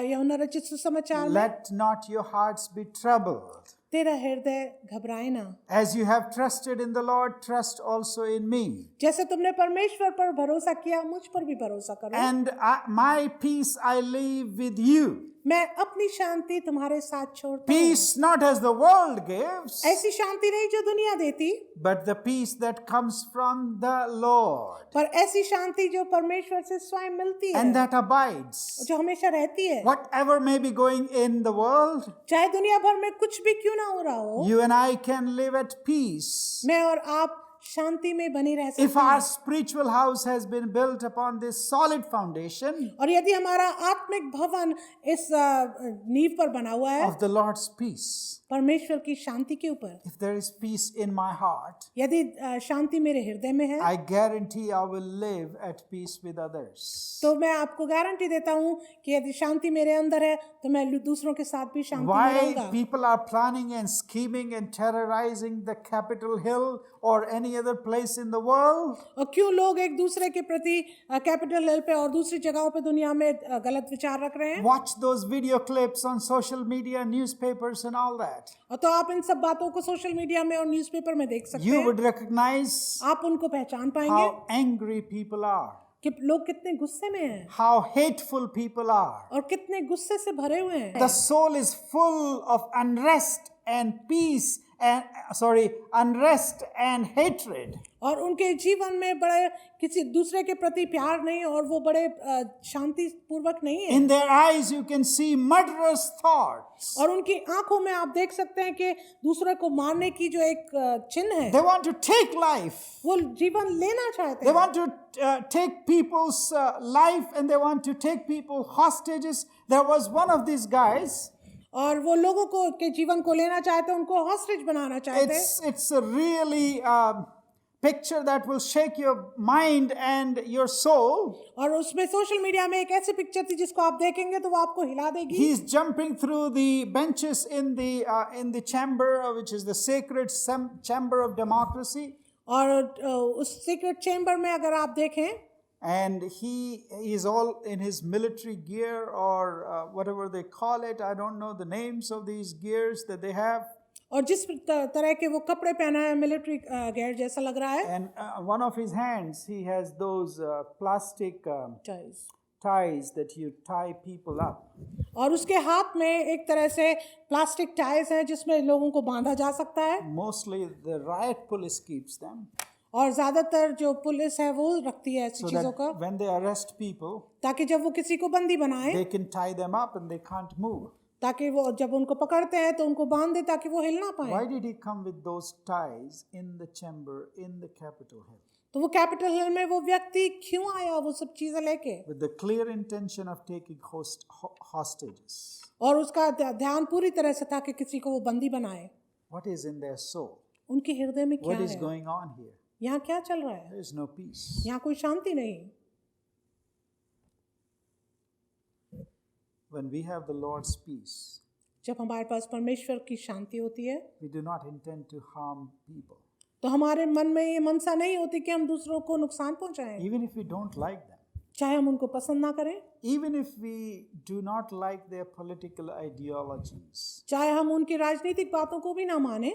Speaker 2: यूहन्ना रचित सुसमाचार में,
Speaker 1: let not your hearts be troubled.
Speaker 2: तेरा हृदय घबराए ना,
Speaker 1: As you have trusted in the Lord, trust also in me.
Speaker 2: जैसे तुमने परमेश्वर पर भरोसा किया मुझ पर भी भरोसा करो।
Speaker 1: And my peace I leave with you.
Speaker 2: मैं अपनी शांति तुम्हारे साथ छोड़ता हूँ।
Speaker 1: Peace not as the world gives,
Speaker 2: ऐसी शांति नहीं जो दुनिया देती,
Speaker 1: but the peace that comes from the Lord
Speaker 2: पर ऐसी शांति जो परमेश्वर से स्वयं मिलती है,
Speaker 1: and that abides.
Speaker 2: जो हमेशा रहती है।
Speaker 1: Whatever may be going in the world,
Speaker 2: चाहे दुनिया भर में कुछ भी क्यों ना हो रहा हो,
Speaker 1: you and I can live at peace.
Speaker 2: मैं और आप शांति में बनी रह
Speaker 1: If
Speaker 2: सकते
Speaker 1: our
Speaker 2: हैं।
Speaker 1: spiritual house has been built upon this solid foundation
Speaker 2: और यदि हमारा आत्मिक भवन इस नींव पर बना हुआ है
Speaker 1: of the Lord's peace,
Speaker 2: परमेश्वर की शांति के ऊपर,
Speaker 1: if there is peace in my heart,
Speaker 2: यदि शांति मेरे हृदय में है,
Speaker 1: I guarantee I will live at peace with others.
Speaker 2: तो मैं आपको गारंटी देता हूँ कि यदि शांति मेरे अंदर है तो मैं दूसरों के साथ भी शांति में
Speaker 1: Why
Speaker 2: रहूंगा।
Speaker 1: people are planning and scheming and terrorizing the Capitol Hill or any other place in the world?
Speaker 2: और क्यों लोग एक दूसरे के प्रति कैपिटल हिल पे और दूसरी जगहों पे दुनिया में गलत विचार रख रहे हैं?
Speaker 1: Watch those video clips on social media, newspapers and all that.
Speaker 2: और तो आप इन सब बातों को सोशल मीडिया में और न्यूज़पेपर में देख सकते
Speaker 1: You
Speaker 2: हैं।
Speaker 1: would recognize
Speaker 2: आप उनको पहचान पाएंगे
Speaker 1: how angry people are,
Speaker 2: कि लोग कितने गुस्से में हैं
Speaker 1: how hateful people are.
Speaker 2: और कितने गुस्से से भरे हुए हैं।
Speaker 1: The soul is full of unrest and peace and unrest and hatred.
Speaker 2: और उनके जीवन में बड़े किसी दूसरे के प्रति प्यार नहीं और वो बड़े शांति पूर्वक नहीं है।
Speaker 1: In their eyes you can see murderous thoughts.
Speaker 2: और उनकी आंखों में आप देख सकते हैं कि दूसरे को मारने की जो एक चिन्ह है,
Speaker 1: They want to take life.
Speaker 2: वो जीवन लेना चाहते
Speaker 1: They
Speaker 2: हैं।
Speaker 1: want to take people's life and they want to take people hostages. There was one of these guys.
Speaker 2: और वो लोगों को के जीवन को लेना चाहते हैं, उनको हॉस्टेज बनाना चाहते हैं।
Speaker 1: It's a really picture that will shake your mind and your soul.
Speaker 2: और उसमें सोशल मीडिया में एक ऐसी पिक्चर थी जिसको आप देखेंगे तो वो आपको हिला देगी।
Speaker 1: He's jumping through the benches in the chamber, which is the sacred chamber of democracy.
Speaker 2: और उस सीक्रेट चेम्बर में अगर आप देखें,
Speaker 1: And he is all in his military gear or whatever they call it. I don't know the names of these gears that they have.
Speaker 2: और जिस तरह के वो कपड़े पहना है मिलिट्री गेयर जैसा लग रहा है।
Speaker 1: And one of his hands, he has those plastic ties that you tie people up.
Speaker 2: और उसके हाथ में एक तरह से प्लास्टिक टाइज हैं जिसमें लोगों को बांधा जा सकता है।
Speaker 1: Mostly the riot police keeps them.
Speaker 2: और ज्यादातर जो पुलिस है वो रखती है ऐसी
Speaker 1: So
Speaker 2: चीजों
Speaker 1: that
Speaker 2: का,
Speaker 1: when they arrest people,
Speaker 2: ताकि जब वो किसी को बंदी बनाए,
Speaker 1: they can tie them up and they can't move.
Speaker 2: ताकि वो जब उनको पकड़ते हैं तो उनको बांध दे ताकि वो हिल ना पाए।
Speaker 1: Why did he come with those ties in the chamber in the Capitol Hill?
Speaker 2: तो वो कैपिटल हिल में वो व्यक्ति क्यों आया वो सब चीजें लेके?
Speaker 1: With the clear intention of taking hostages.
Speaker 2: और उसका ध्यान पूरी तरह से था कि किसी को वो बंदी बनाए।
Speaker 1: What is in their soul?
Speaker 2: उनके हृदय में क्या
Speaker 1: What is
Speaker 2: है?
Speaker 1: going on here?
Speaker 2: यहाँ क्या चल रहा है?
Speaker 1: There is no peace.
Speaker 2: यहाँ कोई शांति नहीं।
Speaker 1: When we have the Lord's peace,
Speaker 2: जब हमारे पास परमेश्वर की शांति होती है
Speaker 1: we do not intend to harm people.
Speaker 2: तो हमारे मन में ये मनसा नहीं होती कि हम दूसरों को नुकसान पहुंचाएं,
Speaker 1: Even if we don't like them.
Speaker 2: चाहे हम उनको पसंद ना करें,
Speaker 1: Even if we do not like their political ideologies.
Speaker 2: चाहे हम उनकी राजनीतिक बातों को भी ना माने,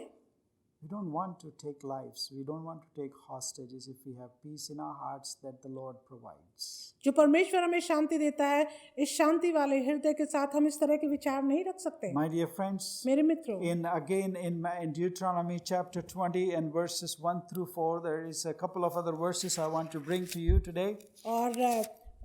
Speaker 1: We don't want to take lives. We don't want to take hostages if we have peace in our hearts that the Lord provides.
Speaker 2: जो परमेश्वर हमें शांति देता है, इस शांति वाले हृदय के साथ हम इस तरह के विचार नहीं रख सकते।
Speaker 1: My dear friends,
Speaker 2: मेरे मित्रों,
Speaker 1: in Deuteronomy chapter 20 and verses 1 through 4, there is a couple of other verses I want to bring to you today.
Speaker 2: और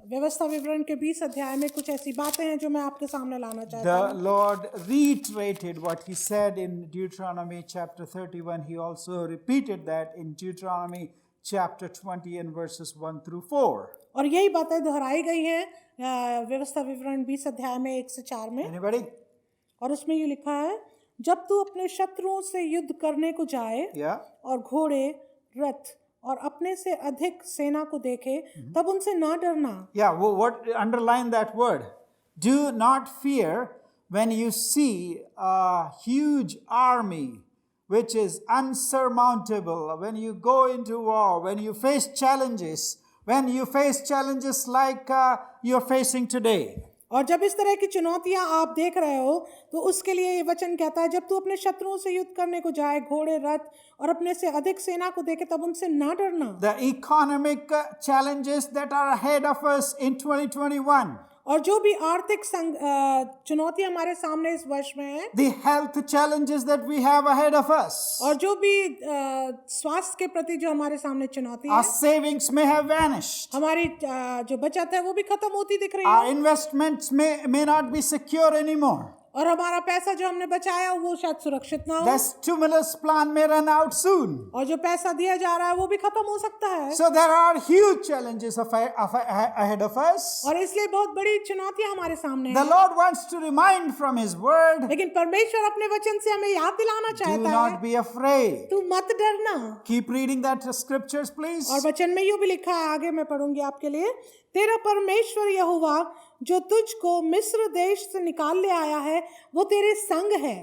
Speaker 2: व्यवस्था विवरण के 20 अध्याय में कुछ ऐसी बातें हैं जो मैं आपके सामने लाना चाहता हूँ।
Speaker 1: The Lord reiterated what he said in Deuteronomy chapter 31. He also repeated that in Deuteronomy chapter 20 and verses 1 through 4.
Speaker 2: और यही बातें दोहराई गई हैं व्यवस्था विवरण 20 अध्याय में 1 से 4 में।
Speaker 1: Anybody?
Speaker 2: और उसमें ये लिखा है, जब तू अपने शत्रुओं से युद्ध करने को जाए
Speaker 1: Yeah.
Speaker 2: और घोड़े, रथ और अपने से अधिक सेना को देखे, तब उनसे ना डरना।
Speaker 1: Yeah, what underline that word. Do not fear when you see a huge army which is unsurmountable, when you go into war, when you face challenges like you're facing today.
Speaker 2: और जब इस तरह की चुनौतियां आप देख रहे हो, तो उसके लिए ये वचन कहता है, जब तू अपने शत्रुओं से युद्ध करने को जाए, घोड़े, रथ और अपने से अधिक सेना को देखे, तब उनसे ना डरना।
Speaker 1: The economic challenges that are ahead of us in 2021.
Speaker 2: और जो भी आर्थिक चुनौतियां हमारे सामने इस वर्ष में हैं,
Speaker 1: The health challenges that we have ahead of us.
Speaker 2: और जो भी स्वास्थ्य के प्रति जो हमारे सामने चुनौती है,
Speaker 1: Our savings may have vanished.
Speaker 2: हमारी जो बचत है वो भी खत्म होती दिख रही
Speaker 1: Our
Speaker 2: है,
Speaker 1: investments may not be secure anymore.
Speaker 2: और हमारा पैसा जो हमने बचाया वो शायद सुरक्षित ना हो,
Speaker 1: The stimulus plan may run out soon.
Speaker 2: और जो पैसा दिया जा रहा है वो भी खत्म हो सकता है।
Speaker 1: So there are huge challenges ahead of us.
Speaker 2: और इसलिए बहुत बड़ी चुनौतियां हमारे सामने
Speaker 1: The
Speaker 2: हैं।
Speaker 1: Lord wants to remind from His Word,
Speaker 2: लेकिन परमेश्वर अपने वचन से हमें याद दिलाना
Speaker 1: do
Speaker 2: चाहता
Speaker 1: not
Speaker 2: है,
Speaker 1: be afraid.
Speaker 2: तू मत डरना।
Speaker 1: Keep reading that scriptures, please.
Speaker 2: और वचन में यूं भी लिखा है, आगे मैं पढ़ूंगी आपके लिए, तेरा परमेश्वर यहोवा जो तुझको मिस्र देश से निकाल ले आया है, वो तेरे संग है।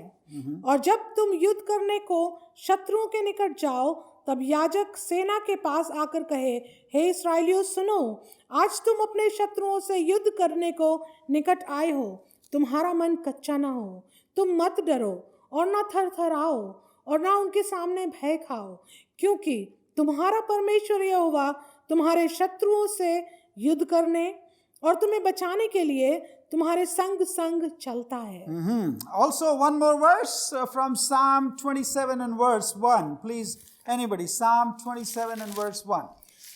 Speaker 2: और जब तुम युद्ध करने को शत्रुओं के निकट जाओ, तब याजक सेना के पास आकर कहे, हे इस्राएलियों सुनो, आज तुम अपने शत्रुओं से युद्ध करने को निकट आए हो, तुम्हारा मन कच्चा ना हो, तुम मत डरो और ना थरथराओ और ना उनके सामने भय खाओ, क्योंकि तुम्हारा परमेश्वर यहोवा तुम्हारे शत्रुओं से युद्ध करने और तुम्हें बचाने के लिए तुम्हारे संग संग चलता है।
Speaker 1: Also one more verse from Psalm 27 and verse 1. Please, anybody, Psalm 27 and verse 1.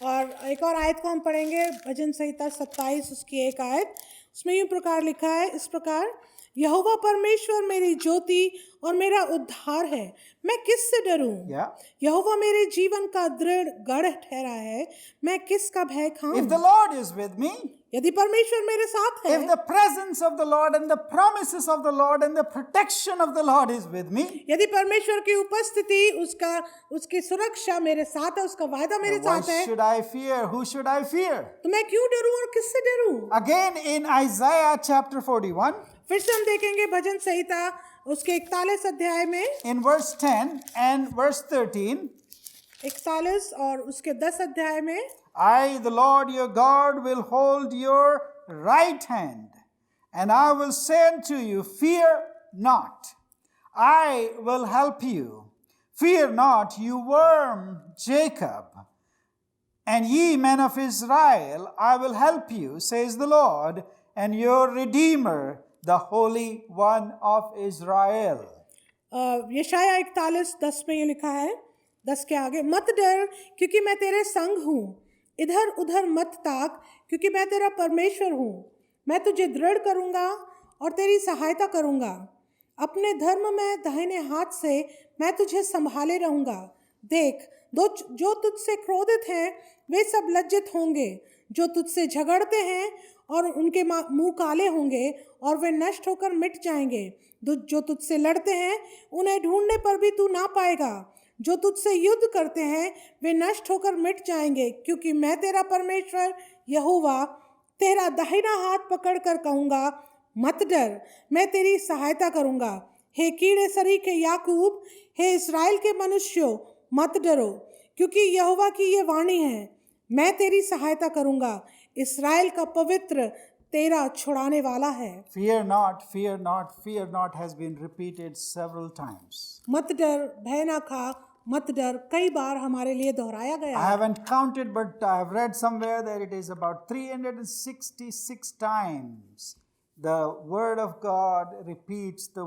Speaker 2: और एक और आयत को हम पढ़ेंगे, भजन संहिता 27 उसकी एक आयत, उसमें यूं प्रकार लिखा है, इस प्रकार, यहोवा परमेश्वर मेरी ज्योति और मेरा उद्धार है, मैं किससे डरूं?
Speaker 1: Yeah.
Speaker 2: यहोवा मेरे जीवन का दृढ़ गढ़ ठहरा है, मैं किसका भय खाऊं?
Speaker 1: If the Lord is with me,
Speaker 2: यदि परमेश्वर मेरे साथ है,
Speaker 1: if the presence of the Lord and the promises of the Lord and the protection of the Lord is with me,
Speaker 2: यदि परमेश्वर की उपस्थिति, उसकी सुरक्षा मेरे साथ है, उसका वायदा मेरे
Speaker 1: why
Speaker 2: साथ है,
Speaker 1: should I fear? Who should I fear?
Speaker 2: तो मैं क्यों डरूं और किससे डरूं?
Speaker 1: Again in Isaiah chapter 41,
Speaker 2: फिर से हम देखेंगे भजन संहिता उसके 41 अध्याय में,
Speaker 1: in verse 10 and verse 13,
Speaker 2: 41 और उसके 10 अध्याय में,
Speaker 1: I, the Lord your God, will hold your right hand, and I will say unto you, fear not. I will help you. Fear not, you worm Jacob, and ye men of Israel, I will help you, says the Lord, and your Redeemer, the Holy One of Israel.
Speaker 2: यशाया 41:10 में ये लिखा है, 10 के आगे, मत डर क्योंकि मैं तेरे संग हूँ, इधर उधर मत ताक क्योंकि मैं तेरा परमेश्वर हूँ, मैं तुझे दृढ़ करूँगा और तेरी सहायता करूँगा, अपने धर्म में दाहिने हाथ से मैं तुझे संभाले रहूँगा। देख, जो तुझसे क्रोधित हैं वे सब लज्जित होंगे, जो तुझसे झगड़ते हैं और उनके मुंह काले होंगे और वे नष्ट होकर मिट जाएंगे। जो तुझसे लड़ते हैं उन्हें ढूंढने पर भी तू ना पाएगा, जो तुझसे युद्ध करते हैं वे नष्ट होकर मिट जाएंगे, क्योंकि मैं तेरा परमेश्वर यहोवा तेरा दाहिना हाथ पकड़कर कहूँगा, मत डर, मैं तेरी सहायता करूँगा। हे कीड़े सरी के याकूब, हे इस्राएल के मनुष्यों, मत डरो, क्योंकि यहोवा की ये वाणी है, मैं तेरी सहायता करूँगा, इस्राएल का पवित्र तेरा छुड़ाने वाला है।
Speaker 1: Fear not, fear not, fear not has been repeated several times.
Speaker 2: मत डर, भय ना खा, मत डर कई बार हमारे लिए दोहराया गया
Speaker 1: I
Speaker 2: है।
Speaker 1: haven't counted, but I have read somewhere that it is about 366 times the word of God repeats the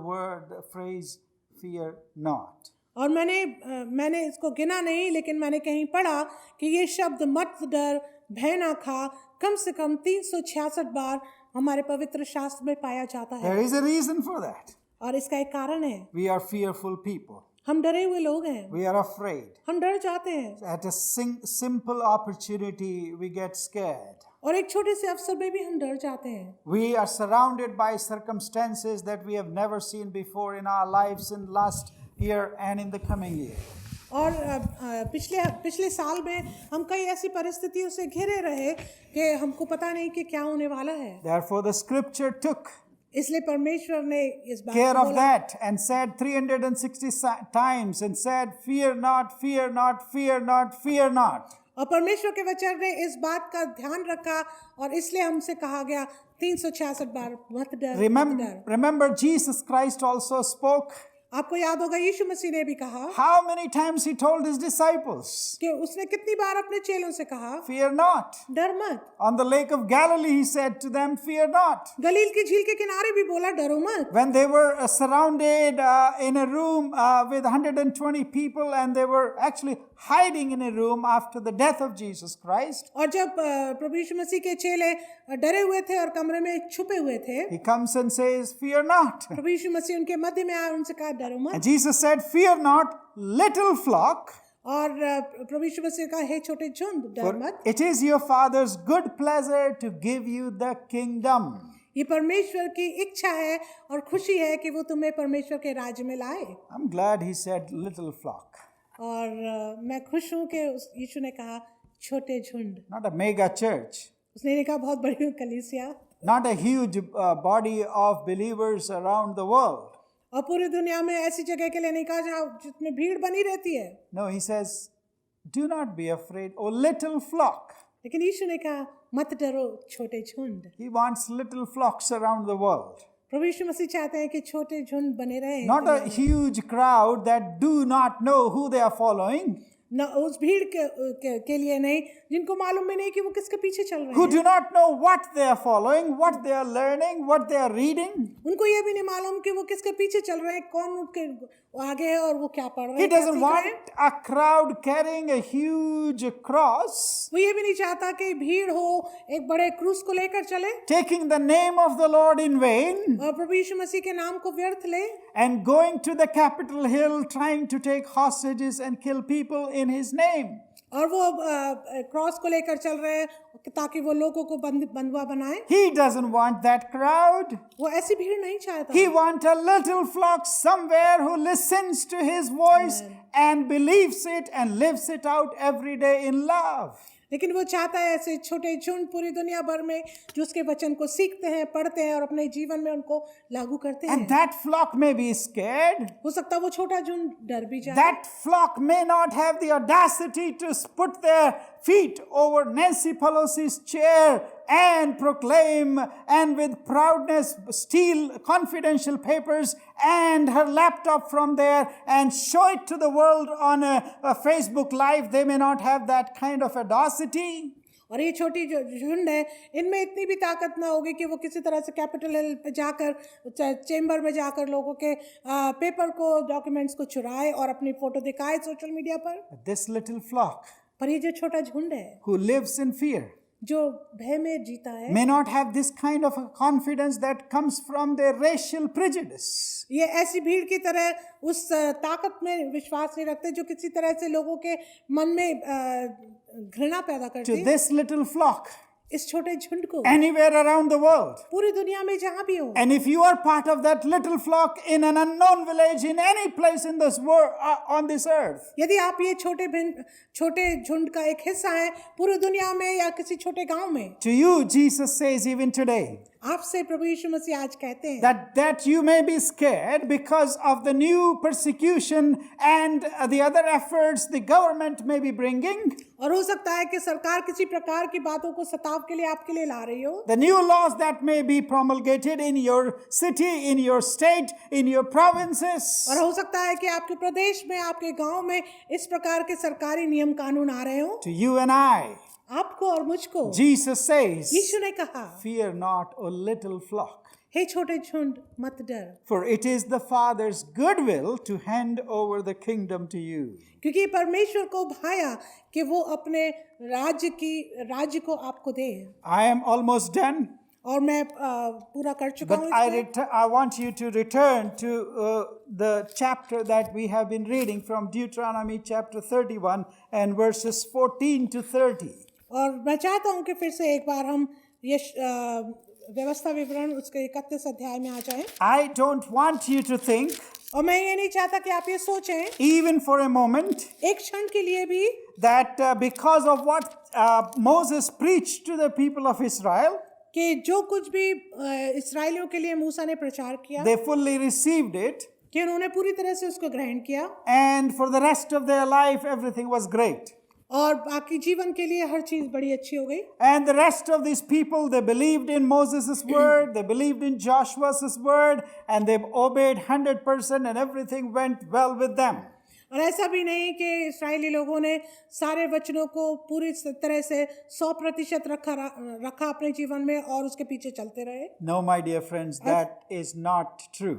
Speaker 1: phrase, fear not.
Speaker 2: और मैंने इसको गिना नहीं, लेकिन मैंने कहीं पढ़ा कि ये शब्द मत डर, भय ना खा कम से कम 366 बार हमारे पवित्र शास्त्र में पाया जाता है।
Speaker 1: There is a reason for that.
Speaker 2: और इसका एक कारण है,
Speaker 1: We are fearful people.
Speaker 2: हम डरे हुए लोग हैं,
Speaker 1: We are afraid.
Speaker 2: हम डर जाते हैं
Speaker 1: At a simple opportunity, we get scared.
Speaker 2: और एक छोटे से अवसर में भी हम डर जाते हैं।
Speaker 1: We are surrounded by circumstances that we have never seen before in our lives in last year and in the coming year.
Speaker 2: और पिछले साल में हम कई ऐसी परिस्थितियों से घिरे रहे कि हमको पता नहीं कि क्या होने वाला है।
Speaker 1: Therefore, the scripture took
Speaker 2: इसलिए परमेश्वर ने इस बात
Speaker 1: care
Speaker 2: को
Speaker 1: of
Speaker 2: बोला
Speaker 1: that and said 360 times and said, fear not, fear not, fear not, fear not.
Speaker 2: और परमेश्वर के वचन ने इस बात का ध्यान रखा और इसलिए हमसे कहा गया 366 बार मत डर, मत डर।
Speaker 1: Remember, Jesus Christ also spoke.
Speaker 2: आपको याद होगा यीशु मसीह ने भी कहा
Speaker 1: How many times he told his disciples,
Speaker 2: कि उसने कितनी बार अपने चेलों से कहा
Speaker 1: fear not.
Speaker 2: डर मत।
Speaker 1: On the lake of Galilee, he said to them, fear not.
Speaker 2: गलील की झील के किनारे भी बोला डरो मत।
Speaker 1: When they were surrounded in a room with 120 people and they were actually hiding in a room after the death of Jesus Christ,
Speaker 2: और जब प्रभु यीशु मसीह के चेले डरे हुए थे और कमरे में छुपे हुए थे,
Speaker 1: he comes and says, fear not.
Speaker 2: प्रभु यीशु मसीह उनके मध्य में आया, उनसे कहा डरो मत।
Speaker 1: And Jesus said, fear not, little flock,
Speaker 2: और प्रभु यीशु मसीह का हे छोटे झुंड डर
Speaker 1: for
Speaker 2: मत,
Speaker 1: it is your Father's good pleasure to give you the kingdom.
Speaker 2: ये परमेश्वर की इच्छा है और खुशी है कि वो तुम्हें परमेश्वर के राज्य में लाए।
Speaker 1: I'm glad he said little flock,
Speaker 2: और मैं खुश हूँ कि यीशु ने कहा छोटे झुंड।
Speaker 1: not a mega church,
Speaker 2: उसने नहीं कहा बहुत बड़ी कलीसिया,
Speaker 1: not a huge body of believers around the world.
Speaker 2: और पूरी दुनिया में ऐसी जगह के लिए नहीं कहा जहाँ जिसमें भीड़ बनी रहती है।
Speaker 1: No, he says, do not be afraid, O little flock.
Speaker 2: लेकिन यीशु ने कहा मत डरो छोटे झुंड।
Speaker 1: He wants little flocks around the world.
Speaker 2: प्रभु यीशु मसीह चाहते हैं कि छोटे झुंड बने रहें,
Speaker 1: Not a huge crowd that do not know who they are following,
Speaker 2: न उस भीड़ के लिए नहीं जिनको मालूम भी नहीं कि वो किसके पीछे चल रहे
Speaker 1: who
Speaker 2: हैं,
Speaker 1: do not know what they are following, what they are learning, what they are reading.
Speaker 2: उनको ये भी नहीं मालूम कि वो किसके पीछे चल रहे हैं, कौन उनके आगे है और वो क्या पढ़ रहे
Speaker 1: He
Speaker 2: हैं, क्या
Speaker 1: doesn't
Speaker 2: सीख रहे हैं।
Speaker 1: want a crowd carrying a huge cross,
Speaker 2: वो ये भी नहीं चाहता कि भीड़ हो एक बड़े क्रूस को लेकर चले
Speaker 1: taking the name of the Lord in vain,
Speaker 2: और प्रभु यीशु मसीह के नाम को व्यर्थ ले
Speaker 1: and going to the Capitol Hill trying to take hostages and kill people in his name.
Speaker 2: और वो क्रॉस को लेकर चल रहे हैं ताकि वो लोगों को बंधुआ बनाए।
Speaker 1: He doesn't want that crowd.
Speaker 2: वो ऐसी भीड़ नहीं चाहता।
Speaker 1: He wants a little flock somewhere who listens to his voice and believes it and lives it out every day in love.
Speaker 2: लेकिन वो चाहता है ऐसे छोटे झुंड पूरी दुनिया भर में जो उसके वचन को सीखते हैं, पढ़ते हैं और अपने जीवन में उनको लागू करते हैं।
Speaker 1: And that flock may be scared.
Speaker 2: हो सकता है वो छोटा झुंड डर भी जाए।
Speaker 1: That flock may not have the audacity to put their feet over Nancy Pelosi's chair and proclaim and with proudness steal confidential papers and her laptop from there and show it to the world on a Facebook Live. They may not have that kind of audacity.
Speaker 2: और ये छोटी जो झुंड है इनमें इतनी भी ताकत ना होगी कि वो किसी तरह से कैपिटल हिल पे जाकर चेंबर में जाकर लोगों के पेपर को डॉक्यूमेंट्स को चुराए और अपनी फोटो दिखाए सोशल मीडिया पर।
Speaker 1: But this little flock
Speaker 2: पर ये जो छोटा झुंड है
Speaker 1: who lives in fear
Speaker 2: जो भय में जीता है
Speaker 1: may not have this kind of a confidence that comes from their racial prejudice.
Speaker 2: ये ऐसी भीड़ की तरह उस ताकत में विश्वास नहीं रखते जो किसी तरह से लोगों के मन में घृणा पैदा करती
Speaker 1: To
Speaker 2: है।
Speaker 1: this little flock,
Speaker 2: इस छोटे झुंड को
Speaker 1: anywhere around the world.
Speaker 2: पूरी दुनिया में जहाँ भी हो
Speaker 1: And if you are part of that little flock in an unknown village in any place in this world, on this earth,
Speaker 2: यदि आप ये छोटे झुंड का एक हिस्सा हैं पूरी दुनिया में या किसी छोटे गांव में,
Speaker 1: to you Jesus says even today,
Speaker 2: आपसे प्रभु यीशु मसीह आज कहते हैं
Speaker 1: that you may be scared because of the new persecution and the other efforts the government may be bringing,
Speaker 2: और हो सकता है कि सरकार किसी प्रकार की बातों को सताव के लिए आपके लिए ला रही हो,
Speaker 1: the new laws that may be promulgated in your city, in your state, in your provinces.
Speaker 2: और हो सकता है कि आपके प्रदेश में, आपके गांव में इस प्रकार के सरकारी नियम कानून आ रहे हो
Speaker 1: To you and I,
Speaker 2: आपको और मुझको।
Speaker 1: Jesus says,
Speaker 2: यीशु ने कहा,
Speaker 1: fear not, O little flock,
Speaker 2: हे छोटे झुंड मत डर,
Speaker 1: for it is the Father's good will to hand over the kingdom to you.
Speaker 2: क्योंकि परमेश्वर को भाया कि वो अपने राज्य को आपको दे।
Speaker 1: I am almost done,
Speaker 2: और मैं पूरा कर चुका
Speaker 1: but
Speaker 2: हूँ।
Speaker 1: I want you to return to the chapter that we have been reading from Deuteronomy chapter 31 and verses 14 to 30.
Speaker 2: और मैं चाहता हूँ कि फिर से एक बार हम ये व्यवस्था विवरण उसके 31 अध्याय में आ जाएं।
Speaker 1: I don't want you to think,
Speaker 2: और मैं ये नहीं चाहता कि आप ये सोचें
Speaker 1: even for a moment,
Speaker 2: एक क्षण के लिए भी
Speaker 1: that because of what Moses preached to the people of Israel,
Speaker 2: कि जो कुछ भी इस्राएलियों के लिए मूसा ने प्रचार किया,
Speaker 1: they fully received it,
Speaker 2: कि उन्होंने पूरी तरह से उसको ग्रहण किया
Speaker 1: and for the rest of their life everything was great.
Speaker 2: और बाकी जीवन के लिए हर चीज बड़ी अच्छी हो गई।
Speaker 1: And the rest of these people, they believed in Moses' word, they believed in Joshua's word, and they obeyed 100% and everything went well with them.
Speaker 2: और ऐसा भी नहीं कि इस्राएली लोगों ने सारे वचनों को पूरी तरह से 100% रखा अपने जीवन में और उसके पीछे चलते रहे।
Speaker 1: No, my dear friends, that is not true.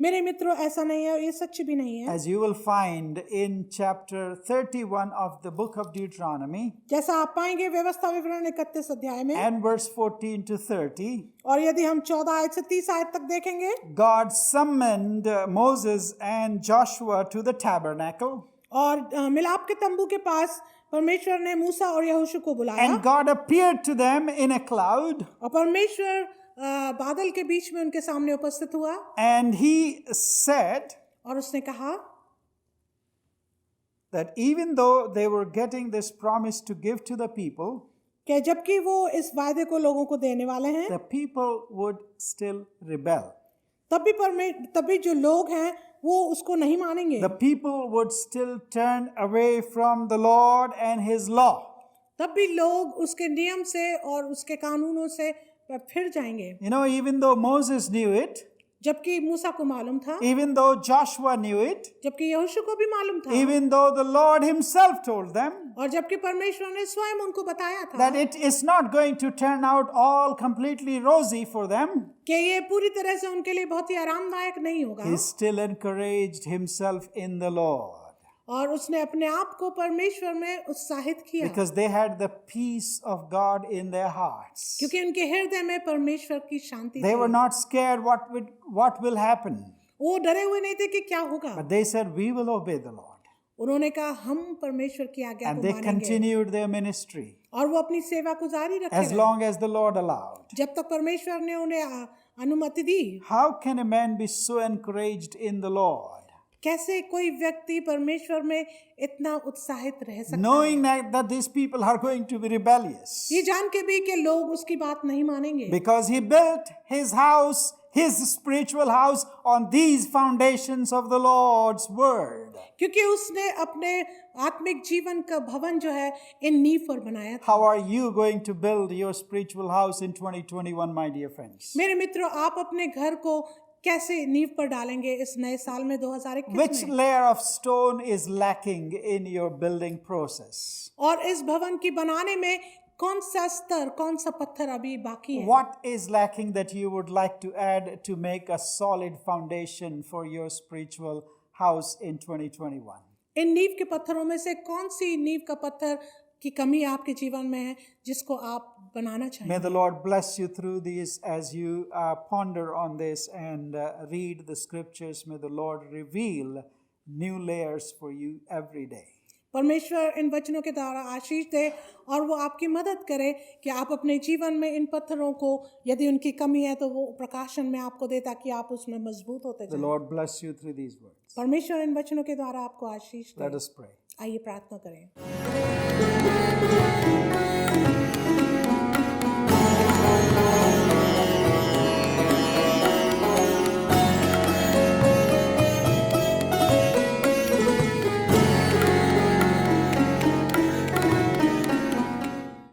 Speaker 2: मेरे मित्रों, ऐसा नहीं है, ये सच भी नहीं है।
Speaker 1: As you will find in chapter 31 of the book of Deuteronomy,
Speaker 2: जैसा आप पाएंगे व्यवस्था विवरण 31 अध्याय में
Speaker 1: and verse 14 to 30,
Speaker 2: और यदि हम 14 आयत से 30 आयत तक देखेंगे,
Speaker 1: God summoned Moses and Joshua to the tabernacle,
Speaker 2: और मिलाप के तंबू के पास परमेश्वर ने मूसा और यहोशू को बुलाया,
Speaker 1: and God appeared to them in a cloud,
Speaker 2: और परमेश्वर बादल के बीच में उनके सामने उपस्थित हुआ,
Speaker 1: and he said
Speaker 2: और उसने कहा
Speaker 1: that even though they were getting this promise to give to the people,
Speaker 2: कि जबकि वो इस वायदे को लोगों को देने वाले हैं,
Speaker 1: the people would still rebel.
Speaker 2: तभी जो लोग हैं वो उसको नहीं मानेंगे,
Speaker 1: The people would still turn away from the Lord and his law.
Speaker 2: तब भी लोग उसके नियम से और उसके कानूनों से फिर जाएंगे।
Speaker 1: You know, even though Moses knew it,
Speaker 2: जबकि मूसा को मालूम था,
Speaker 1: even though Joshua knew it,
Speaker 2: जबकि यहोशू को भी मालूम था,
Speaker 1: even though the Lord himself told them
Speaker 2: और जबकि परमेश्वर ने स्वयं उनको बताया था
Speaker 1: that it is not going to turn out all completely rosy for them,
Speaker 2: कि ये पूरी तरह से उनके लिए बहुत ही आरामदायक नहीं होगा,
Speaker 1: he still encouraged himself in the Lord.
Speaker 2: और उसने अपने आप को परमेश्वर में उत्साहित किया,
Speaker 1: Because they had the peace of God in their hearts.
Speaker 2: क्योंकि उनके हृदय में परमेश्वर की शांति
Speaker 1: They
Speaker 2: थी।
Speaker 1: were not scared what will happen.
Speaker 2: वो डरे हुए नहीं थे कि क्या होगा,
Speaker 1: But they said, we will obey the Lord.
Speaker 2: उन्होंने कहा हम परमेश्वर की आज्ञा
Speaker 1: And
Speaker 2: को
Speaker 1: they
Speaker 2: मानेंगे,
Speaker 1: continued their ministry
Speaker 2: और वो अपनी सेवा को जारी रखे
Speaker 1: as
Speaker 2: रहे,
Speaker 1: long as the Lord allowed.
Speaker 2: जब तक परमेश्वर ने उन्हें अनुमति दी।
Speaker 1: How can a man be so encouraged in the Lord,
Speaker 2: कैसे कोई व्यक्ति परमेश्वर में इतना उत्साहित रह सकता है,
Speaker 1: knowing that these people are going to be rebellious?
Speaker 2: ये जान के भी कि लोग उसकी बात नहीं मानेंगे,
Speaker 1: Because he built his house, his spiritual house, on these foundations of the Lord's word.
Speaker 2: क्योंकि उसने अपने आत्मिक जीवन का भवन जो है इन नींव पर बनाया था।
Speaker 1: How are you going to build your spiritual house in 2021, my dear friends?
Speaker 2: मेरे मित्रों, आप अपने घर को कैसे नींव पर डालेंगे इस नए साल में 2021
Speaker 1: Which
Speaker 2: में?
Speaker 1: layer of stone is lacking in your building process?
Speaker 2: और इस भवन की बनाने में कौन सा स्तर, कौन सा पत्थर अभी बाकी है?
Speaker 1: What is lacking that you would like to add to make a solid foundation for your spiritual house in 2021?
Speaker 2: इन नींव के पत्थरों में से कौन सी नींव का पत्थर की कमी आपके जीवन में है जिसको आप बनाना चाहिए?
Speaker 1: May the Lord bless you through these as you ponder on this and read the scriptures. May the Lord reveal new layers for you every day.
Speaker 2: परमेश्वर इन वचनों के द्वारा आशीष दे और वो आपकी मदद करे कि आप अपने जीवन में इन पत्थरों को, यदि उनकी कमी है तो वो प्रकाशन में आपको दे, ताकि आप उसमें मजबूत होते
Speaker 1: The
Speaker 2: जाएं।
Speaker 1: Lord bless you through these words.
Speaker 2: परमेश्वर इन वचनों के द्वारा आपको आशीष दे।
Speaker 1: Let us pray.
Speaker 2: आइए प्रार्थना करें।